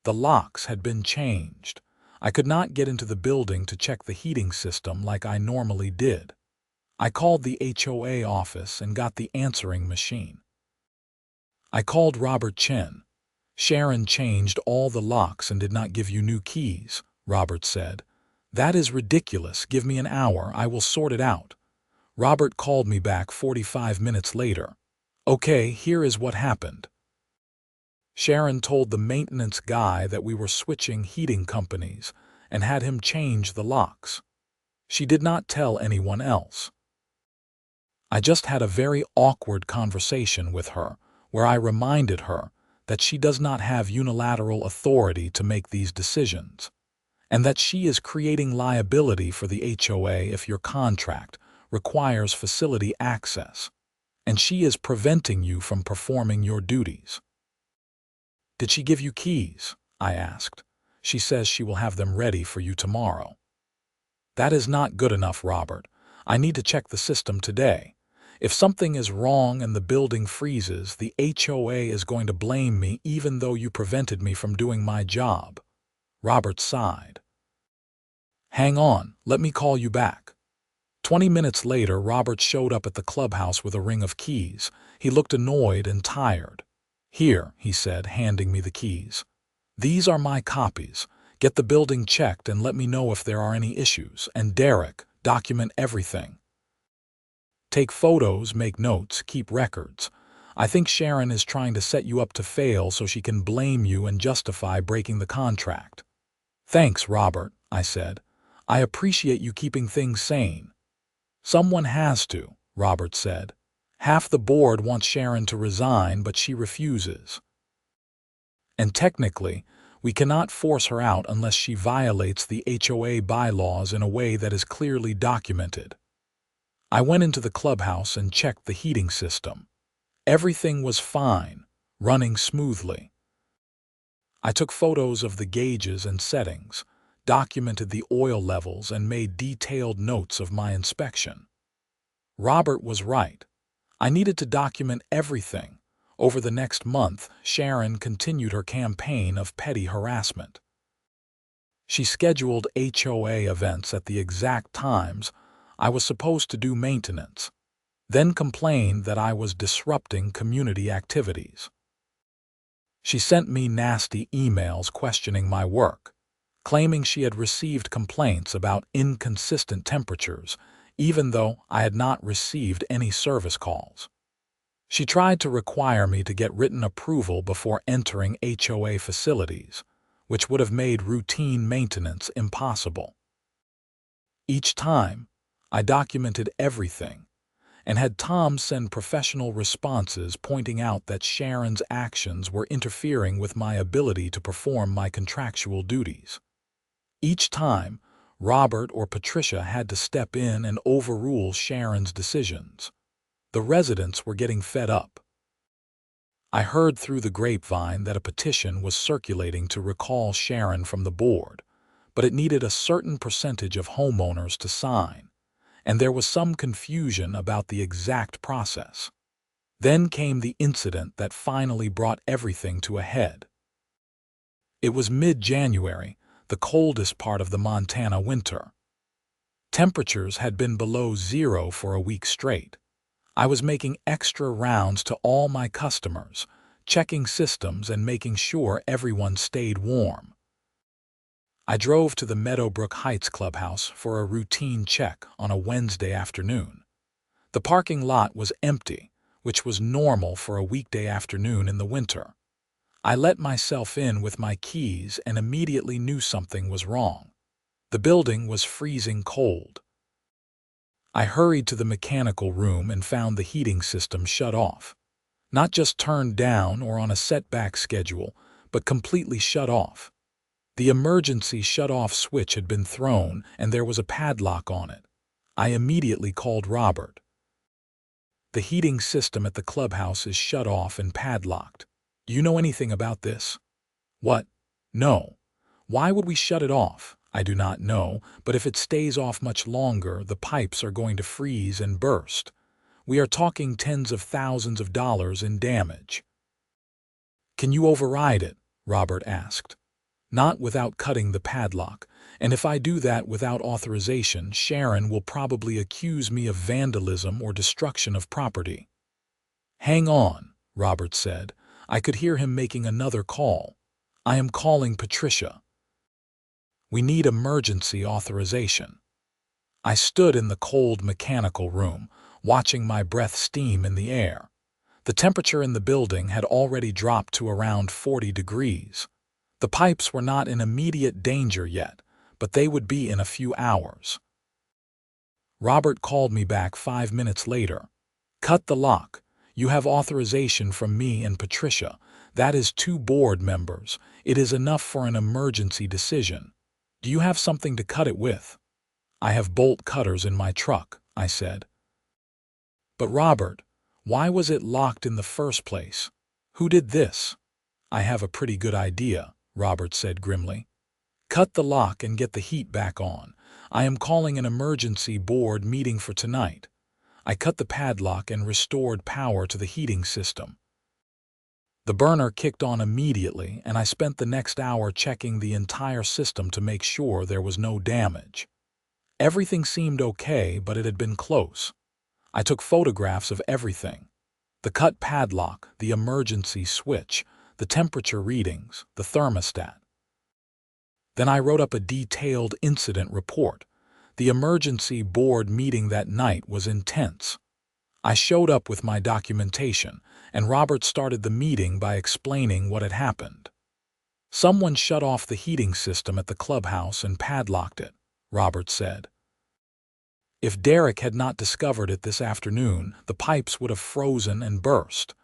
The locks had been changed. I could not get into the building to check the heating system like I normally did. I called the HOA office and got the answering machine. I called Robert Chen. "Sharon changed all the locks and did not give you new keys," Robert said. "That is ridiculous. Give me an hour. I will sort it out." Robert called me back 45 minutes later. "Okay, here is what happened." Sharon told the maintenance guy that we were switching heating companies and had him change the locks. She did not tell anyone else. I just had a very awkward conversation with her where I reminded her that she does not have unilateral authority to make these decisions, and that she is creating liability for the HOA if your contract requires facility access, and she is preventing you from performing your duties. "Did she give you keys?" I asked. "She says she will have them ready for you tomorrow." "That is not good enough, Robert. I need to check the system today. If something is wrong and the building freezes, the HOA is going to blame me even though you prevented me from doing my job." Robert sighed. "Hang on, let me call you back." 20 minutes later, Robert showed up at the clubhouse with a ring of keys. He looked annoyed and tired. "Here," he said, handing me the keys. "These are my copies. Get the building checked and let me know if there are any issues. And Derek, document everything. Take photos, make notes, keep records. I think Sharon is trying to set you up to fail so she can blame you and justify breaking the contract." "Thanks, Robert," I said. "I appreciate you keeping things sane." "Someone has to," Robert said. "Half the board wants Sharon to resign, but she refuses. And technically, we cannot force her out unless she violates the HOA bylaws in a way that is clearly documented." I went into the clubhouse and checked the heating system. Everything was fine, running smoothly. I took photos of the gauges and settings, documented the oil levels, and made detailed notes of my inspection. Robert was right. I needed to document everything. Over the next month, Sharon continued her campaign of petty harassment. She scheduled HOA events at the exact times I was supposed to do maintenance, then complained that I was disrupting community activities. She sent me nasty emails questioning my work, claiming she had received complaints about inconsistent temperatures, even though I had not received any service calls. She tried to require me to get written approval before entering HOA facilities, which would have made routine maintenance impossible. Each time, I documented everything and had Tom send professional responses pointing out that Sharon's actions were interfering with my ability to perform my contractual duties. Each time, Robert or Patricia had to step in and overrule Sharon's decisions. The residents were getting fed up. I heard through the grapevine that a petition was circulating to recall Sharon from the board, but it needed a certain percentage of homeowners to sign, and there was some confusion about the exact process. Then came the incident that finally brought everything to a head. It was mid-January, the coldest part of the Montana winter. Temperatures had been below zero for a week straight. I was making extra rounds to all my customers, checking systems and making sure everyone stayed warm. I drove to the Meadowbrook Heights clubhouse for a routine check on a Wednesday afternoon. The parking lot was empty, which was normal for a weekday afternoon in the winter. I let myself in with my keys and immediately knew something was wrong. The building was freezing cold. I hurried to the mechanical room and found the heating system shut off. Not just turned down or on a setback schedule, but completely shut off. The emergency shut-off switch had been thrown and there was a padlock on it. I immediately called Robert. "The heating system at the clubhouse is shut off and padlocked. Do you know anything about this?" "What? No. Why would we shut it off? I do not know, but if it stays off much longer, the pipes are going to freeze and burst. We are talking tens of thousands of dollars in damage." "Can you override it?" Robert asked. "Not without cutting the padlock, and if I do that without authorization, Sharon will probably accuse me of vandalism or destruction of property." "Hang on," Robert said. I could hear him making another call. "I am calling Patricia. We need emergency authorization." I stood in the cold mechanical room, watching my breath steam in the air. The temperature in the building had already dropped to around 40 degrees. The pipes were not in immediate danger yet, but they would be in a few hours. Robert called me back 5 minutes later. "Cut the lock. You have authorization from me and Patricia. That is 2 board members. It is enough for an emergency decision. Do you have something to cut it with?" "I have bolt cutters in my truck," I said. "But Robert, why was it locked in the first place? Who did this?" "I have a pretty good idea," Robert said grimly. "Cut the lock and get the heat back on. I am calling an emergency board meeting for tonight." I cut the padlock and restored power to the heating system. The burner kicked on immediately, and I spent the next hour checking the entire system to make sure there was no damage. Everything seemed okay, but it had been close. I took photographs of everything. The cut padlock, the emergency switch, the temperature readings, the thermostat. Then I wrote up a detailed incident report. The emergency board meeting that night was intense. I showed up with my documentation, and Robert started the meeting by explaining what had happened. Someone shut off the heating system at the clubhouse and padlocked it, Robert said. If Derek had not discovered it this afternoon, the pipes would have frozen and burst.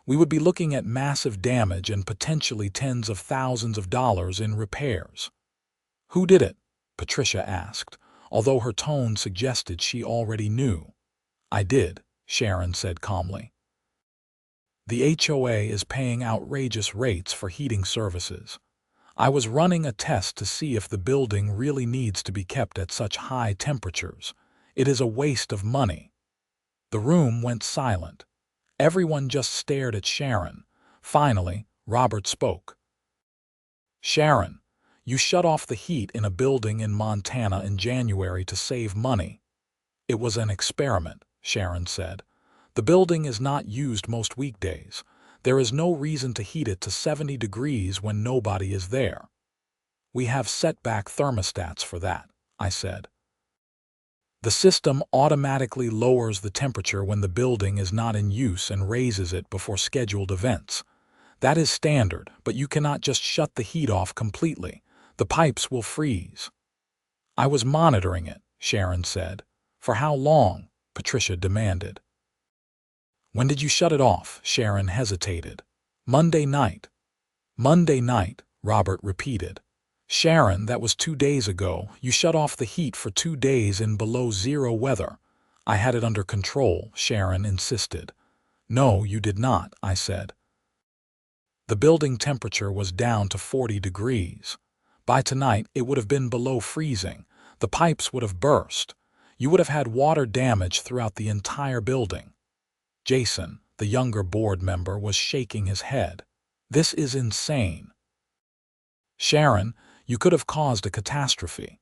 We would be looking at massive damage and potentially tens of thousands of dollars in repairs. Who did it? Patricia asked, although her tone suggested she already knew. I did, Sharon said calmly. The HOA is paying outrageous rates for heating services. I was running a test to see if the building really needs to be kept at such high temperatures. It is a waste of money. The room went silent. Everyone just stared at Sharon. Finally, Robert spoke. Sharon, you shut off the heat in a building in Montana in January to save money. It was an experiment, Sharon said. The building is not used most weekdays. There is no reason to heat it to 70 degrees when nobody is there. We have setback thermostats for that, I said. The system automatically lowers the temperature when the building is not in use and raises it before scheduled events. That is standard, but you cannot just shut the heat off completely. The pipes will freeze. I was monitoring it, Sharon said. For how long? Patricia demanded. When did you shut it off? Sharon hesitated. Monday night. Monday night, Robert repeated. Sharon, that was 2 days ago. You shut off the heat for 2 days in below-zero weather. I had it under control, Sharon insisted. No, you did not, I said. The building temperature was down to 40 degrees. By tonight, it would have been below freezing. The pipes would have burst. You would have had water damage throughout the entire building. Jason, the younger board member, was shaking his head. This is insane. Sharon, you could have caused a catastrophe.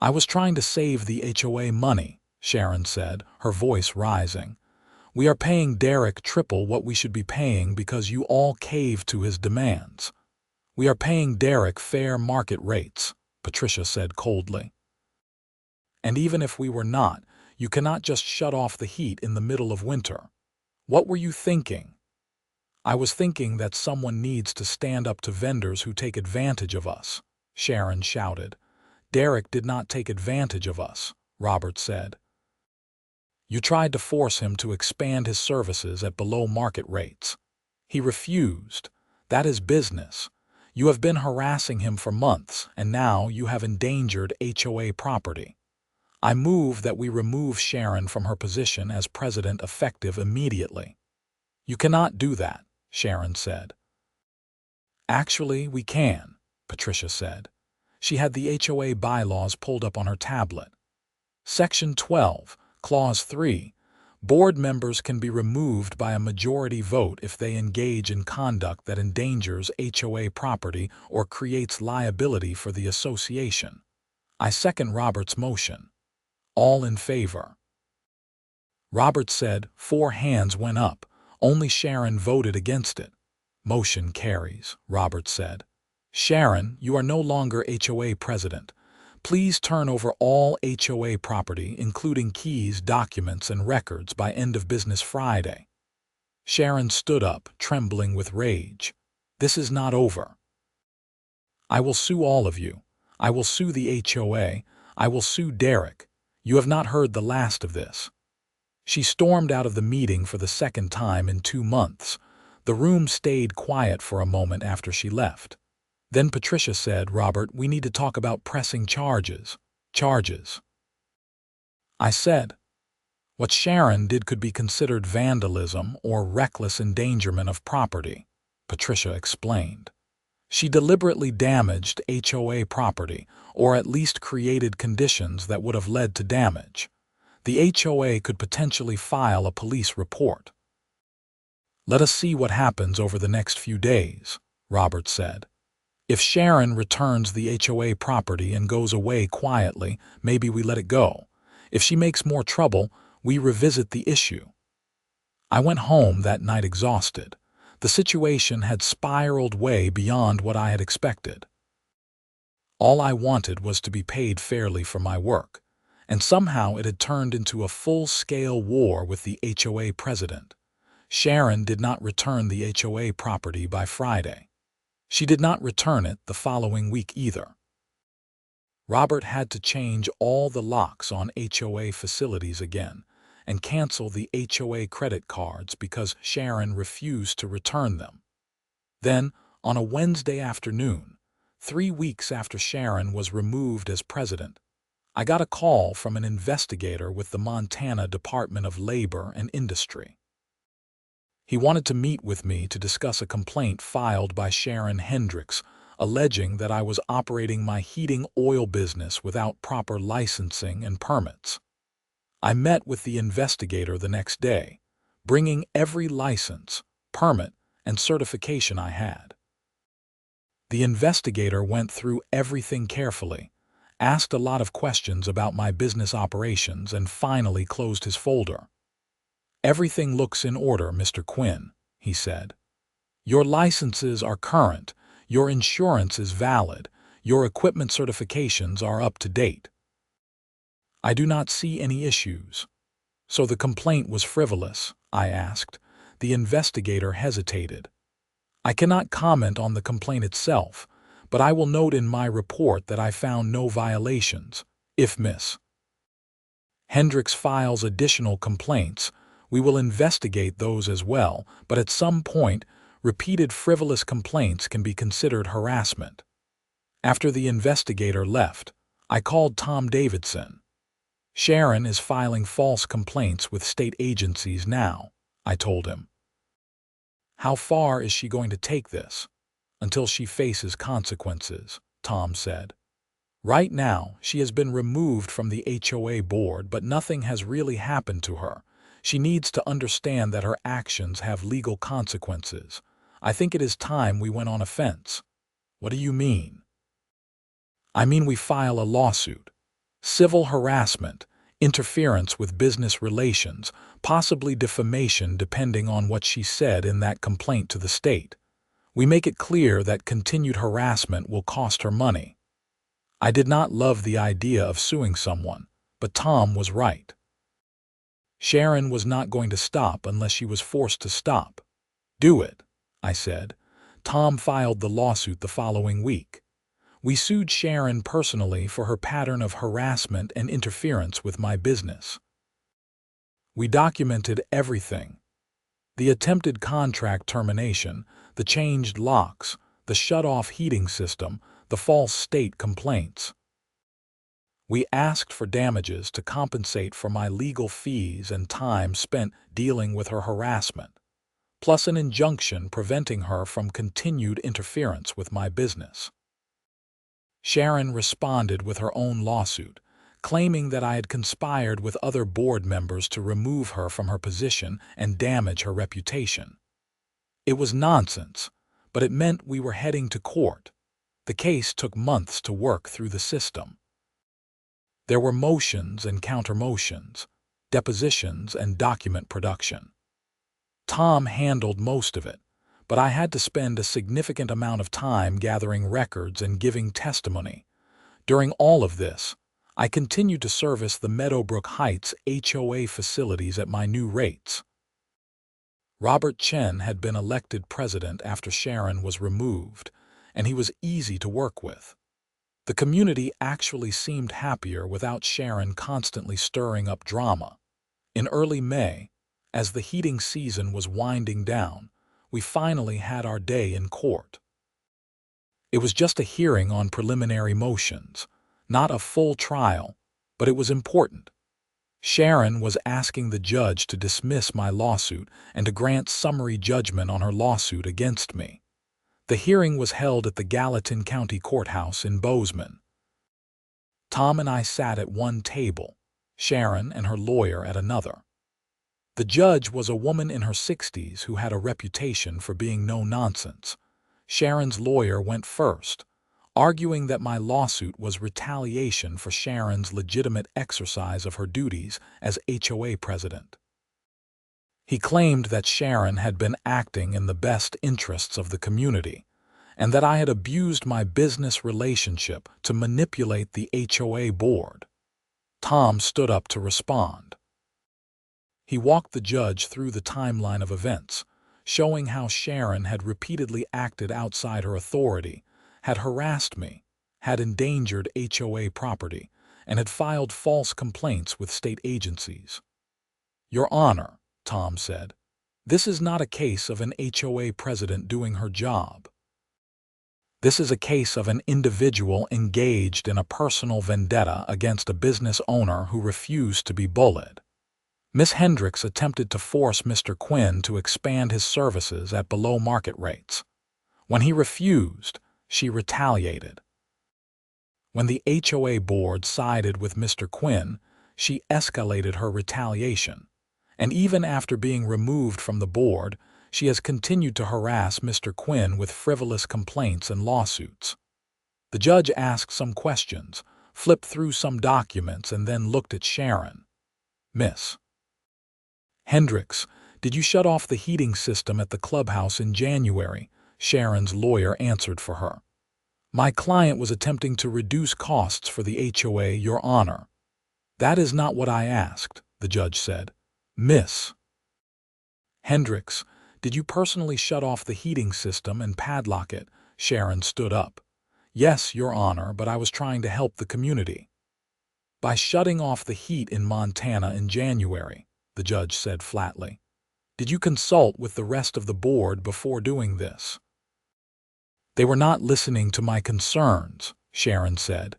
I was trying to save the HOA money, Sharon said, her voice rising. We are paying Derek triple what we should be paying because you all caved to his demands. We are paying Derek fair market rates, Patricia said coldly. And even if we were not, you cannot just shut off the heat in the middle of winter. What were you thinking? I was thinking that someone needs to stand up to vendors who take advantage of us, Sharon shouted. Derek did not take advantage of us, Robert said. You tried to force him to expand his services at below market rates. He refused. That is business. You have been harassing him for months, and now you have endangered HOA property. I move that we remove Sharon from her position as president effective immediately. You cannot do that, Sharon said. Actually, we can, Patricia said. She had the HOA bylaws pulled up on her tablet. Section 12, Clause 3, board members can be removed by a majority vote if they engage in conduct that endangers HOA property or creates liability for the association. I second Robert's motion. All in favor. Robert said. 4 hands went up. Only Sharon voted against it. Motion carries, Robert said. Sharon, you are no longer HOA president. Please turn over all HOA property, including keys, documents, and records, by end of business Friday. Sharon stood up, trembling with rage. This is not over. I will sue all of you. I will sue the HOA. I will sue Derek. You have not heard the last of this. She stormed out of the meeting for the second time in 2 months. The room stayed quiet for a moment after she left. Then Patricia said, Robert, we need to talk about pressing charges. Charges. I said, what Sharon did could be considered vandalism or reckless endangerment of property, Patricia explained. She deliberately damaged HOA property, or at least created conditions that would have led to damage. The HOA could potentially file a police report. Let us see what happens over the next few days, Robert said. If Sharon returns the HOA property and goes away quietly, maybe we let it go. If she makes more trouble, we revisit the issue. I went home that night exhausted. The situation had spiraled way beyond what I had expected. All I wanted was to be paid fairly for my work, and somehow it had turned into a full-scale war with the HOA president. Sharon did not return the HOA property by Friday. She did not return it the following week either. Robert had to change all the locks on HOA facilities again and cancel the HOA credit cards because Sharon refused to return them. Then, on a Wednesday afternoon, 3 weeks after Sharon was removed as president, I got a call from an investigator with the Montana Department of Labor and Industry. He wanted to meet with me to discuss a complaint filed by Sharon Hendricks alleging that I was operating my heating oil business without proper licensing and permits. I met with the investigator the next day, bringing every license, permit, and certification I had. The investigator went through everything carefully, asked a lot of questions about my business operations, and finally closed his folder. "Everything looks in order, Mr. Quinn," he said. "Your licenses are current, your insurance is valid, your equipment certifications are up to date. I do not see any issues." "So the complaint was frivolous?" I asked. The investigator hesitated. "I cannot comment on the complaint itself, but I will note in my report that I found no violations. If Ms. Hendricks files additional complaints, we will investigate those as well, but at some point, repeated frivolous complaints can be considered harassment." After the investigator left, I called Tom Davidson. "Sharon is filing false complaints with state agencies now," I told him. "How far is she going to take this?" "Until she faces consequences," Tom said. "Right now, she has been removed from the HOA board, but nothing has really happened to her. She needs to understand that her actions have legal consequences. I think it is time we went on offense." "What do you mean?" "I mean we file a lawsuit. Civil harassment, interference with business relations, possibly defamation depending on what she said in that complaint to the state. We make it clear that continued harassment will cost her money." I did not love the idea of suing someone, but Tom was right. Sharon was not going to stop unless she was forced to stop. "Do it," I said. Tom filed the lawsuit the following week. We sued Sharon personally for her pattern of harassment and interference with my business. We documented everything: the attempted contract termination, the changed locks, the shut-off heating system, the false state complaints. We asked for damages to compensate for my legal fees and time spent dealing with her harassment, plus an injunction preventing her from continued interference with my business. Sharon responded with her own lawsuit, claiming that I had conspired with other board members to remove her from her position and damage her reputation. It was nonsense, but it meant we were heading to court. The case took months to work through the system. There were motions and counter-motions, depositions and document production. Tom handled most of it, but I had to spend a significant amount of time gathering records and giving testimony. During all of this, I continued to service the Meadowbrook Heights HOA facilities at my new rates. Robert Chen had been elected president after Sharon was removed, and he was easy to work with. The community actually seemed happier without Sharon constantly stirring up drama. In early May, as the heating season was winding down, we finally had our day in court. It was just a hearing on preliminary motions, not a full trial, but it was important. Sharon was asking the judge to dismiss my lawsuit and to grant summary judgment on her lawsuit against me. The hearing was held at the Gallatin County Courthouse in Bozeman. Tom and I sat at one table, Sharon and her lawyer at another. The judge was a woman in her 60s who had a reputation for being no-nonsense. Sharon's lawyer went first, arguing that my lawsuit was retaliation for Sharon's legitimate exercise of her duties as HOA president. He claimed that Sharon had been acting in the best interests of the community, and that I had abused my business relationship to manipulate the HOA board. Tom stood up to respond. He walked the judge through the timeline of events, showing how Sharon had repeatedly acted outside her authority, had harassed me, had endangered HOA property, and had filed false complaints with state agencies. "Your Honor," Tom said, "this is not a case of an HOA president doing her job. This is a case of an individual engaged in a personal vendetta against a business owner who refused to be bullied. Miss Hendricks attempted to force Mr. Quinn to expand his services at below market rates. When he refused, she retaliated. When the HOA board sided with Mr. Quinn, she escalated her retaliation, and even after being removed from the board, she has continued to harass Mr. Quinn with frivolous complaints and lawsuits." The judge asked some questions, flipped through some documents, and then looked at Sharon. "Miss Hendricks, did you shut off the heating system at the clubhouse in January?" Sharon's lawyer answered for her. "My client was attempting to reduce costs for the HOA, Your Honor." "That is not what I asked," the judge said. "Miss Hendricks, did you personally shut off the heating system and padlock it?" Sharon stood up. "Yes, Your Honor, but I was trying to help the community." "By shutting off the heat in Montana in January," the judge said flatly. "Did you consult with the rest of the board before doing this?" "They were not listening to my concerns," Sharon said.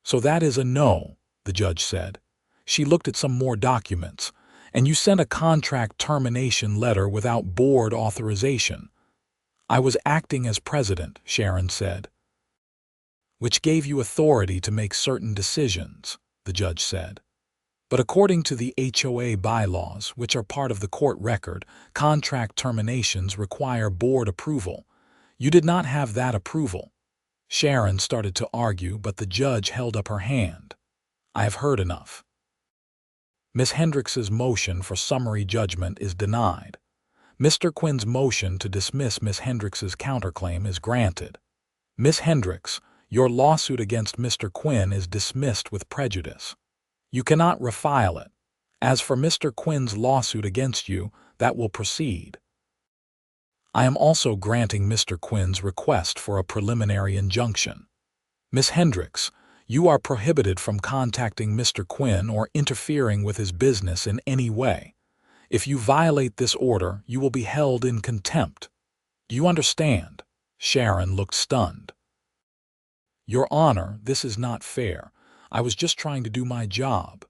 "So that is a no," the judge said. She looked at some more documents. "And you sent a contract termination letter without board authorization." "I was acting as president," Sharon said. "Which gave you authority to make certain decisions," the judge said. "But according to the HOA bylaws, which are part of the court record, contract terminations require board approval. You did not have that approval." Sharon started to argue, but the judge held up her hand. "I have heard enough. Miss Hendricks's motion for summary judgment is denied. Mr. Quinn's motion to dismiss Miss Hendricks's counterclaim is granted. Miss Hendricks, your lawsuit against Mr. Quinn is dismissed with prejudice. You cannot refile it. As for Mr. Quinn's lawsuit against you, that will proceed. I am also granting Mr. Quinn's request for a preliminary injunction. Miss Hendricks, you are prohibited from contacting Mr. Quinn or interfering with his business in any way. If you violate this order, you will be held in contempt. Do you understand?" Sharon looked stunned. "Your Honor, this is not fair. I was just trying to do my job."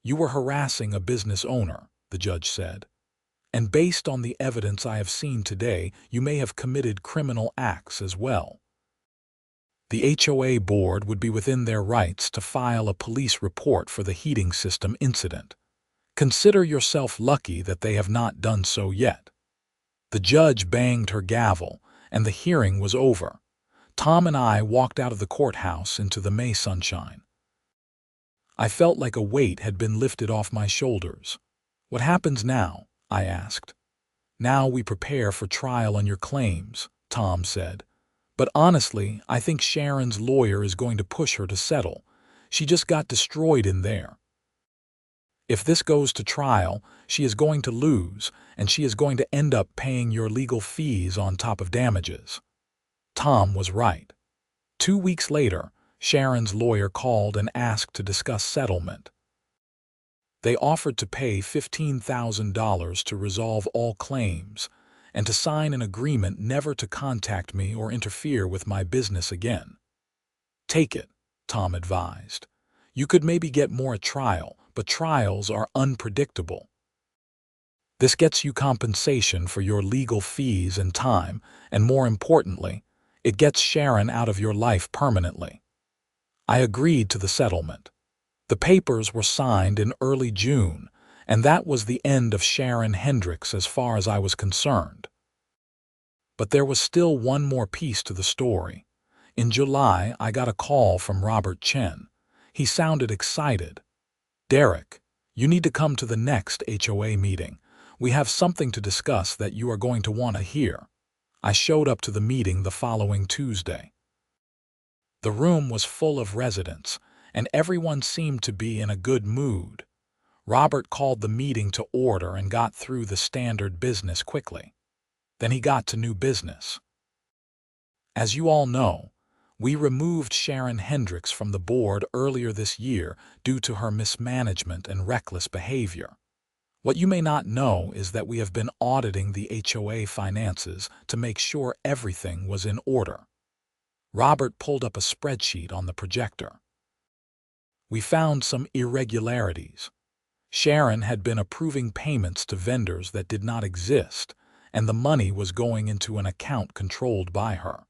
"You were harassing a business owner," the judge said. "And based on the evidence I have seen today, you may have committed criminal acts as well. The HOA board would be within their rights to file a police report for the heating system incident. Consider yourself lucky that they have not done so yet." The judge banged her gavel, and the hearing was over. Tom and I walked out of the courthouse into the May sunshine. I felt like a weight had been lifted off my shoulders. "What happens now?" I asked. "Now we prepare for trial on your claims," Tom said. "But honestly, I think Sharon's lawyer is going to push her to settle. She just got destroyed in there. If this goes to trial, she is going to lose, and she is going to end up paying your legal fees on top of damages." Tom was right. 2 weeks later, Sharon's lawyer called and asked to discuss settlement. They offered to pay $15,000 to resolve all claims and to sign an agreement never to contact me or interfere with my business again. "Take it," Tom advised. "You could maybe get more at trial, but trials are unpredictable. This gets you compensation for your legal fees and time, and more importantly, it gets Sharon out of your life permanently." I agreed to the settlement. The papers were signed in early June, and that was the end of Sharon Hendricks as far as I was concerned. But there was still one more piece to the story. In July, I got a call from Robert Chen. He sounded excited. "Derek, you need to come to the next HOA meeting. We have something to discuss that you are going to want to hear." I showed up to the meeting the following Tuesday. The room was full of residents, and everyone seemed to be in a good mood. Robert called the meeting to order and got through the standard business quickly. Then he got to new business. As you all know, we removed Sharon Hendricks from the board earlier this year due to her mismanagement and reckless behavior. What you may not know is that we have been auditing the HOA finances to make sure everything was in order. Robert pulled up a spreadsheet on the projector. We found some irregularities. Sharon had been approving payments to vendors that did not exist, and the money was going into an account controlled by her.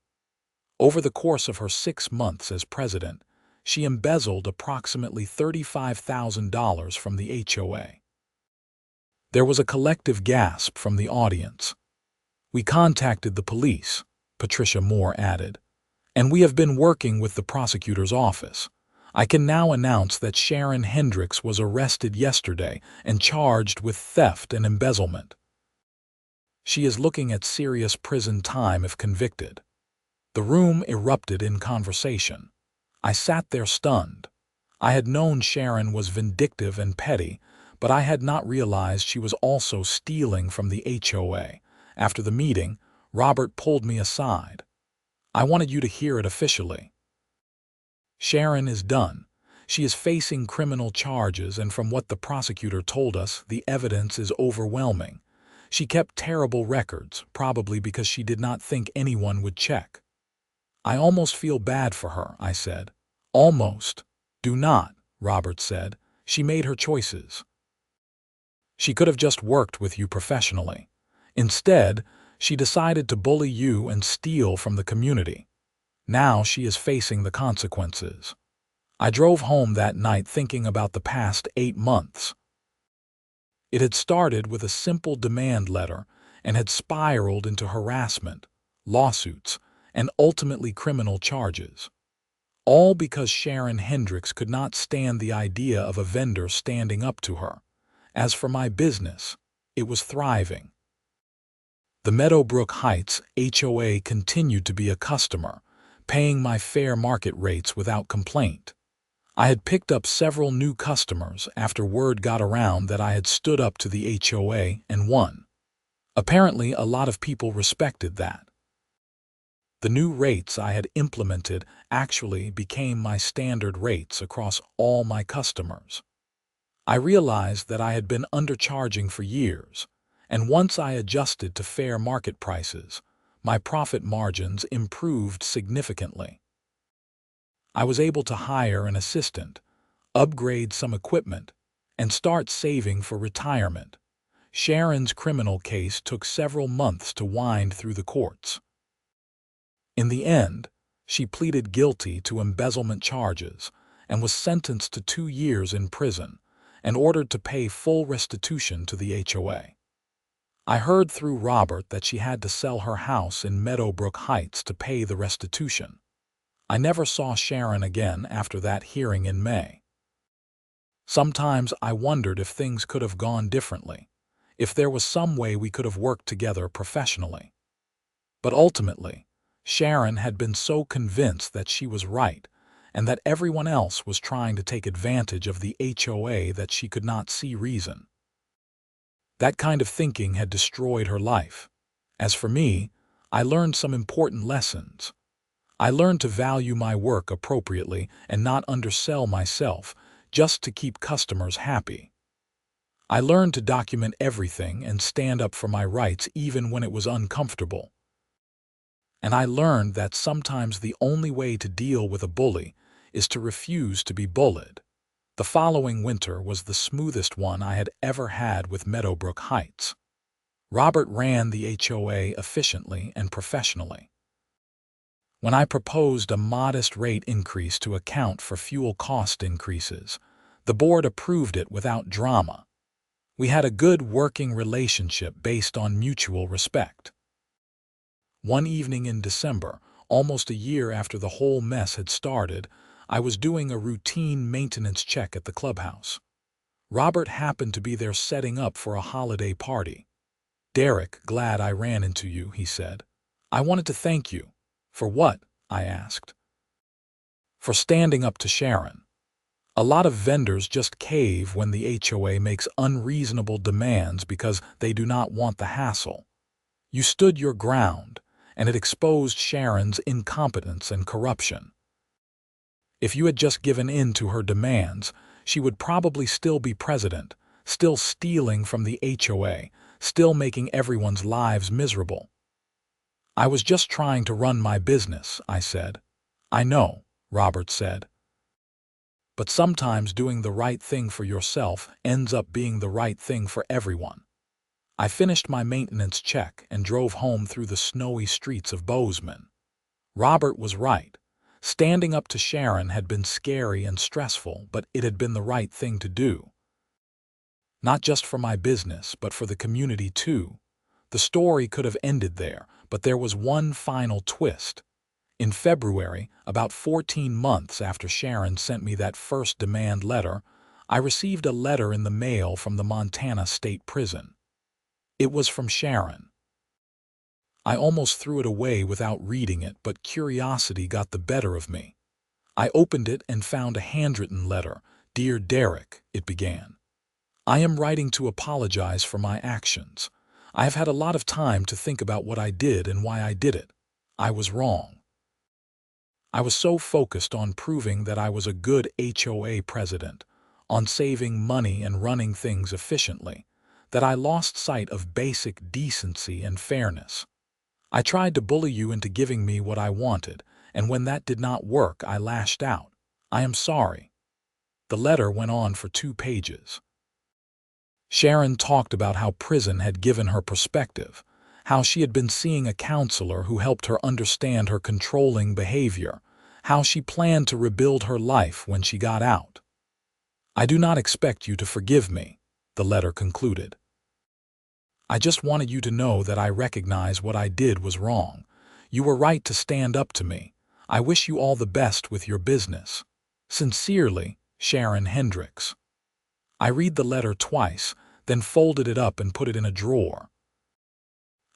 Over the course of her 6 months as president, she embezzled approximately $35,000 from the HOA. There was a collective gasp from the audience. "We contacted the police," Patricia Moore added, "and we have been working with the prosecutor's office. I can now announce that Sharon Hendricks was arrested yesterday and charged with theft and embezzlement. She is looking at serious prison time if convicted." The room erupted in conversation. I sat there stunned. I had known Sharon was vindictive and petty, but I had not realized she was also stealing from the HOA. After the meeting, Robert pulled me aside. "I wanted you to hear it officially. Sharon is done. She is facing criminal charges, and from what the prosecutor told us, the evidence is overwhelming. She kept terrible records, probably because she did not think anyone would check." "I almost feel bad for her," I said. "Almost. Do not," Robert said. "She made her choices. She could have just worked with you professionally. Instead, she decided to bully you and steal from the community. Now she is facing the consequences." I drove home that night thinking about the past 8 months. It had started with a simple demand letter and had spiraled into harassment, lawsuits, and ultimately criminal charges. All because Sharon Hendricks could not stand the idea of a vendor standing up to her. As for my business, it was thriving. The Meadowbrook Heights HOA continued to be a customer, paying my fair market rates without complaint. I had picked up several new customers after word got around that I had stood up to the HOA and won. Apparently, a lot of people respected that. The new rates I had implemented actually became my standard rates across all my customers. I realized that I had been undercharging for years, and once I adjusted to fair market prices, my profit margins improved significantly. I was able to hire an assistant, upgrade some equipment, and start saving for retirement. Sharon's criminal case took several months to wind through the courts. In the end, she pleaded guilty to embezzlement charges and was sentenced to 2 years in prison and ordered to pay full restitution to the HOA. I heard through Robert that she had to sell her house in Meadowbrook Heights to pay the restitution. I never saw Sharon again after that hearing in May. Sometimes I wondered if things could have gone differently, if there was some way we could have worked together professionally. But ultimately, Sharon had been so convinced that she was right and that everyone else was trying to take advantage of the HOA that she could not see reason. That kind of thinking had destroyed her life. As for me, I learned some important lessons. I learned to value my work appropriately and not undersell myself just to keep customers happy. I learned to document everything and stand up for my rights even when it was uncomfortable. And I learned that sometimes the only way to deal with a bully is to refuse to be bullied. The following winter was the smoothest one I had ever had with Meadowbrook Heights. Robert ran the HOA efficiently and professionally. When I proposed a modest rate increase to account for fuel cost increases, the board approved it without drama. We had a good working relationship based on mutual respect. One evening in December, almost a year after the whole mess had started, I was doing a routine maintenance check at the clubhouse. Robert happened to be there setting up for a holiday party. "Derek, glad I ran into you," he said. "I wanted to thank you." "For what?" I asked. "For standing up to Sharon. A lot of vendors just cave when the HOA makes unreasonable demands because they do not want the hassle. You stood your ground, and it exposed Sharon's incompetence and corruption. If you had just given in to her demands, she would probably still be president, still stealing from the HOA, still making everyone's lives miserable." "I was just trying to run my business," I said. "I know," Robert said. "But sometimes doing the right thing for yourself ends up being the right thing for everyone." I finished my maintenance check and drove home through the snowy streets of Bozeman. Robert was right. Standing up to Sharon had been scary and stressful, but it had been the right thing to do. Not just for my business, but for the community too. The story could have ended there, but there was one final twist. In February, about 14 months after Sharon sent me that first demand letter, I received a letter in the mail from the Montana State Prison. It was from Sharon. I almost threw it away without reading it, but curiosity got the better of me. I opened it and found a handwritten letter. "Dear Derek," it began. "I am writing to apologize for my actions. I have had a lot of time to think about what I did and why I did it. I was wrong. I was so focused on proving that I was a good HOA president, on saving money and running things efficiently, that I lost sight of basic decency and fairness. I tried to bully you into giving me what I wanted, and when that did not work, I lashed out. I am sorry." The letter went on for 2 pages. Sharon talked about how prison had given her perspective, how she had been seeing a counselor who helped her understand her controlling behavior, how she planned to rebuild her life when she got out. "I do not expect you to forgive me," the letter concluded. "I just wanted you to know that I recognize what I did was wrong. You were right to stand up to me. I wish you all the best with your business. Sincerely, Sharon Hendricks." I read the letter twice, then folded it up and put it in a drawer.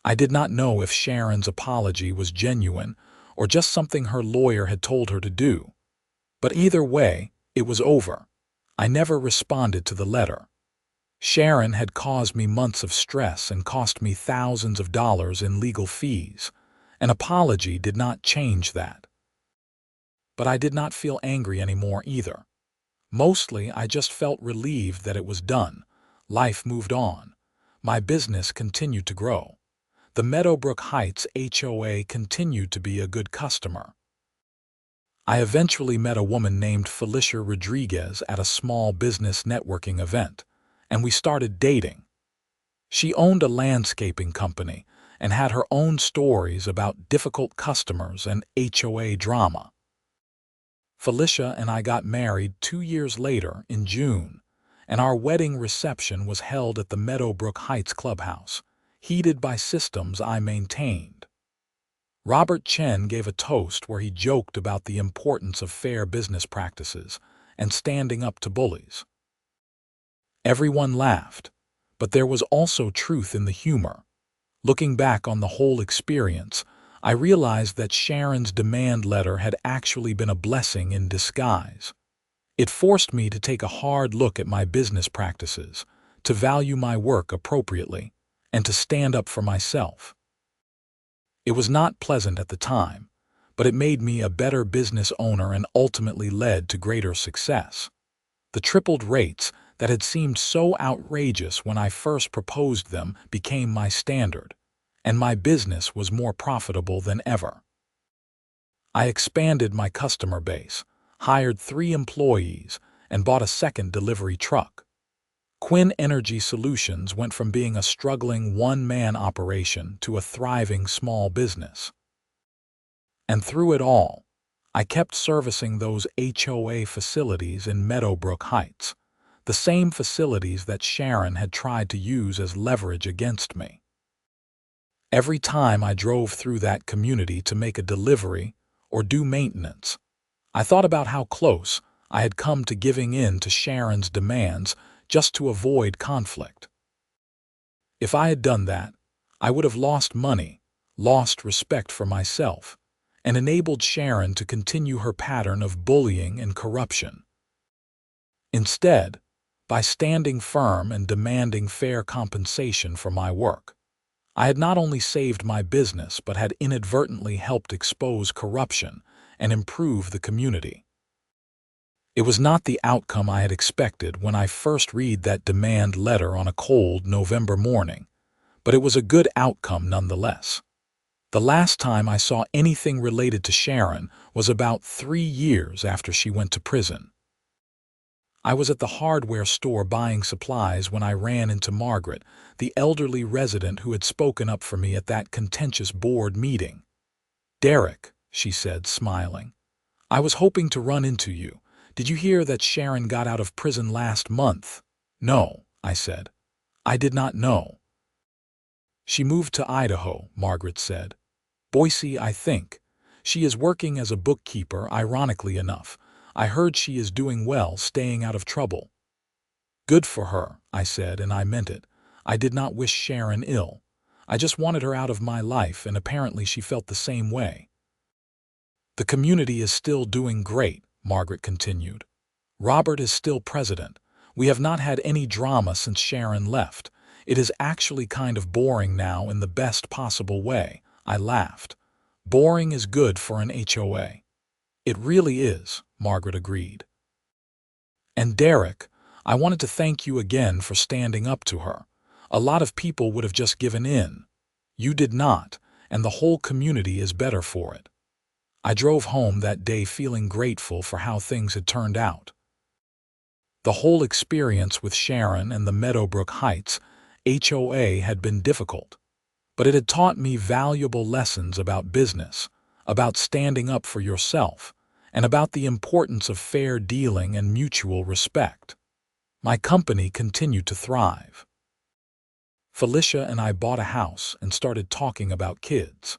I did not know if Sharon's apology was genuine or just something her lawyer had told her to do. But either way, it was over. I never responded to the letter. Sharon had caused me months of stress and cost me thousands of dollars in legal fees. An apology did not change that. But I did not feel angry anymore either. Mostly, I just felt relieved that it was done. Life moved on. My business continued to grow. The Meadowbrook Heights HOA continued to be a good customer. I eventually met a woman named Felicia Rodriguez at a small business networking event, and we started dating. She owned a landscaping company and had her own stories about difficult customers and HOA drama. Felicia and I got married 2 years later in June, and our wedding reception was held at the Meadowbrook Heights Clubhouse, heated by systems I maintained. Robert Chen gave a toast where he joked about the importance of fair business practices and standing up to bullies. Everyone laughed, but there was also truth in the humor. Looking back on the whole experience, I realized that Sharon's demand letter had actually been a blessing in disguise. It forced me to take a hard look at my business practices, to value my work appropriately, and to stand up for myself. It was not pleasant at the time, but it made me a better business owner and ultimately led to greater success. The tripled rates that had seemed so outrageous when I first proposed them became my standard, and my business was more profitable than ever. I expanded my customer base, hired 3 employees, and bought a second delivery truck. Quinn Energy Solutions went from being a struggling one-man operation to a thriving small business. And through it all, I kept servicing those HOA facilities in Meadowbrook Heights, the same facilities that Sharon had tried to use as leverage against me. Every time I drove through that community to make a delivery or do maintenance, I thought about how close I had come to giving in to Sharon's demands just to avoid conflict. If I had done that, I would have lost money, lost respect for myself, and enabled Sharon to continue her pattern of bullying and corruption. Instead, by standing firm and demanding fair compensation for my work, I had not only saved my business but had inadvertently helped expose corruption and improve the community. It was not the outcome I had expected when I first read that demand letter on a cold November morning, but it was a good outcome nonetheless. The last time I saw anything related to Sharon was about 3 years after she went to prison. I was at the hardware store buying supplies when I ran into Margaret, the elderly resident who had spoken up for me at that contentious board meeting. "Derek," she said, smiling, "I was hoping to run into you. Did you hear that Sharon got out of prison last month?" "No," I said. "I did not know." "She moved to Idaho," Margaret said. "Boise, I think. She is working as a bookkeeper, ironically enough. I heard she is doing well, staying out of trouble." "Good for her," I said, and I meant it. I did not wish Sharon ill. I just wanted her out of my life, and apparently she felt the same way. "The community is still doing great," Margaret continued. "Robert is still president. We have not had any drama since Sharon left. It is actually kind of boring now in the best possible way." I laughed. "Boring is good for an HOA." "It really is," Margaret agreed. "And Derek, I wanted to thank you again for standing up to her. A lot of people would have just given in. You did not, and the whole community is better for it." I drove home that day feeling grateful for how things had turned out. The whole experience with Sharon and the Meadowbrook Heights HOA had been difficult, but it had taught me valuable lessons about business, about standing up for yourself, and about the importance of fair dealing and mutual respect. My company continued to thrive. Felicia and I bought a house and started talking about kids.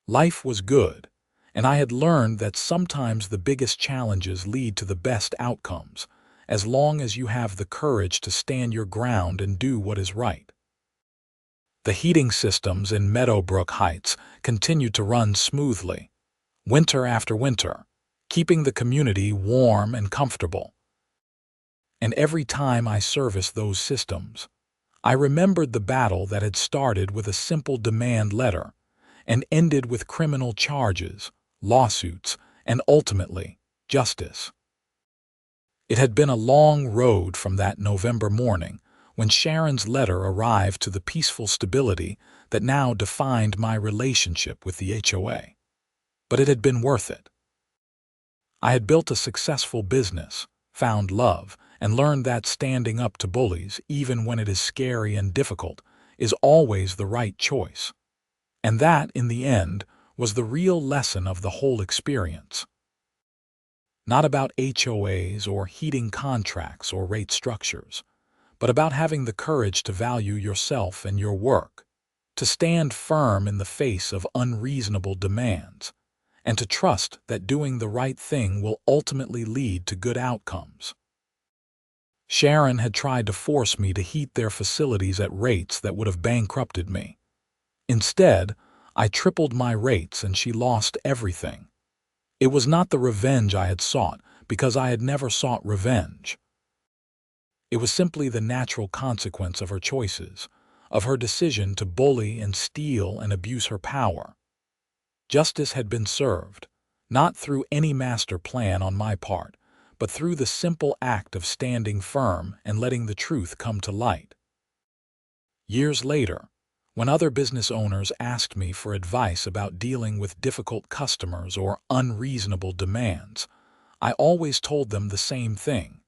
Life was good, and I had learned that sometimes the biggest challenges lead to the best outcomes, as long as you have the courage to stand your ground and do what is right. The heating systems in Meadowbrook Heights continued to run smoothly, winter after winter, keeping the community warm and comfortable. And every time I serviced those systems, I remembered the battle that had started with a simple demand letter and ended with criminal charges, lawsuits, and ultimately, justice. It had been a long road from that November morning when Sharon's letter arrived to the peaceful stability that now defined my relationship with the HOA. But it had been worth it. I had built a successful business, found love, and learned that standing up to bullies, even when it is scary and difficult, is always the right choice. And that, in the end, was the real lesson of the whole experience. Not about HOAs or heating contracts or rate structures, but about having the courage to value yourself and your work, to stand firm in the face of unreasonable demands, and to trust that doing the right thing will ultimately lead to good outcomes. Sharon had tried to force me to heat their facilities at rates that would have bankrupted me. Instead, I tripled my rates and she lost everything. It was not the revenge I had sought, because I had never sought revenge. It was simply the natural consequence of her choices, of her decision to bully and steal and abuse her power. Justice had been served, not through any master plan on my part, but through the simple act of standing firm and letting the truth come to light. Years later, when other business owners asked me for advice about dealing with difficult customers or unreasonable demands, I always told them the same thing.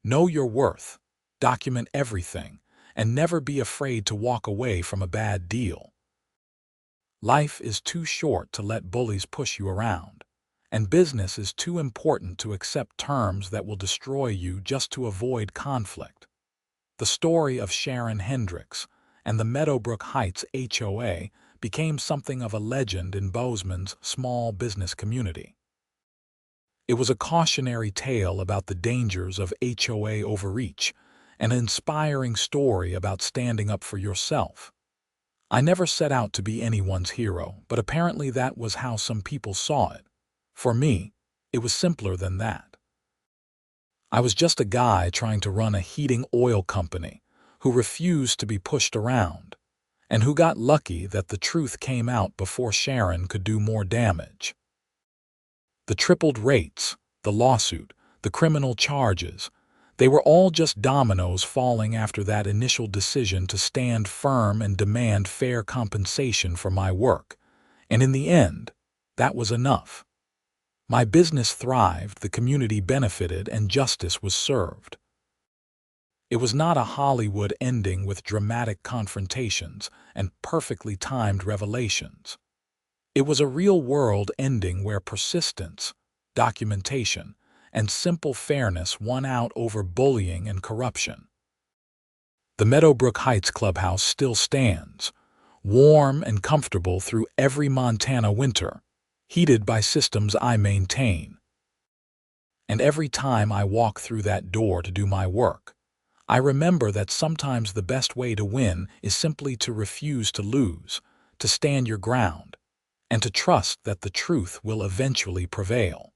Know your worth, document everything, and never be afraid to walk away from a bad deal. Life is too short to let bullies push you around, and business is too important to accept terms that will destroy you just to avoid conflict. The story of Sharon Hendricks and the Meadowbrook Heights HOA became something of a legend in Bozeman's small business community. It was a cautionary tale about the dangers of HOA overreach an inspiring story about standing up for yourself. I never set out to be anyone's hero, but apparently that was how some people saw it. For me, it was simpler than that. I was just a guy trying to run a heating oil company who refused to be pushed around, and who got lucky that the truth came out before Sharon could do more damage. The tripled rates, the lawsuit, the criminal charges, they were all just dominoes falling after that initial decision to stand firm and demand fair compensation for my work. And in the end, that was enough. My business thrived, the community benefited, and justice was served. It was not a Hollywood ending with dramatic confrontations and perfectly timed revelations. It was a real-world ending where persistence, documentation, and simple fairness won out over bullying and corruption. The Meadowbrook Heights clubhouse still stands, warm and comfortable through every Montana winter, heated by systems I maintain. And every time I walk through that door to do my work, I remember that sometimes the best way to win is simply to refuse to lose, to stand your ground, and to trust that the truth will eventually prevail.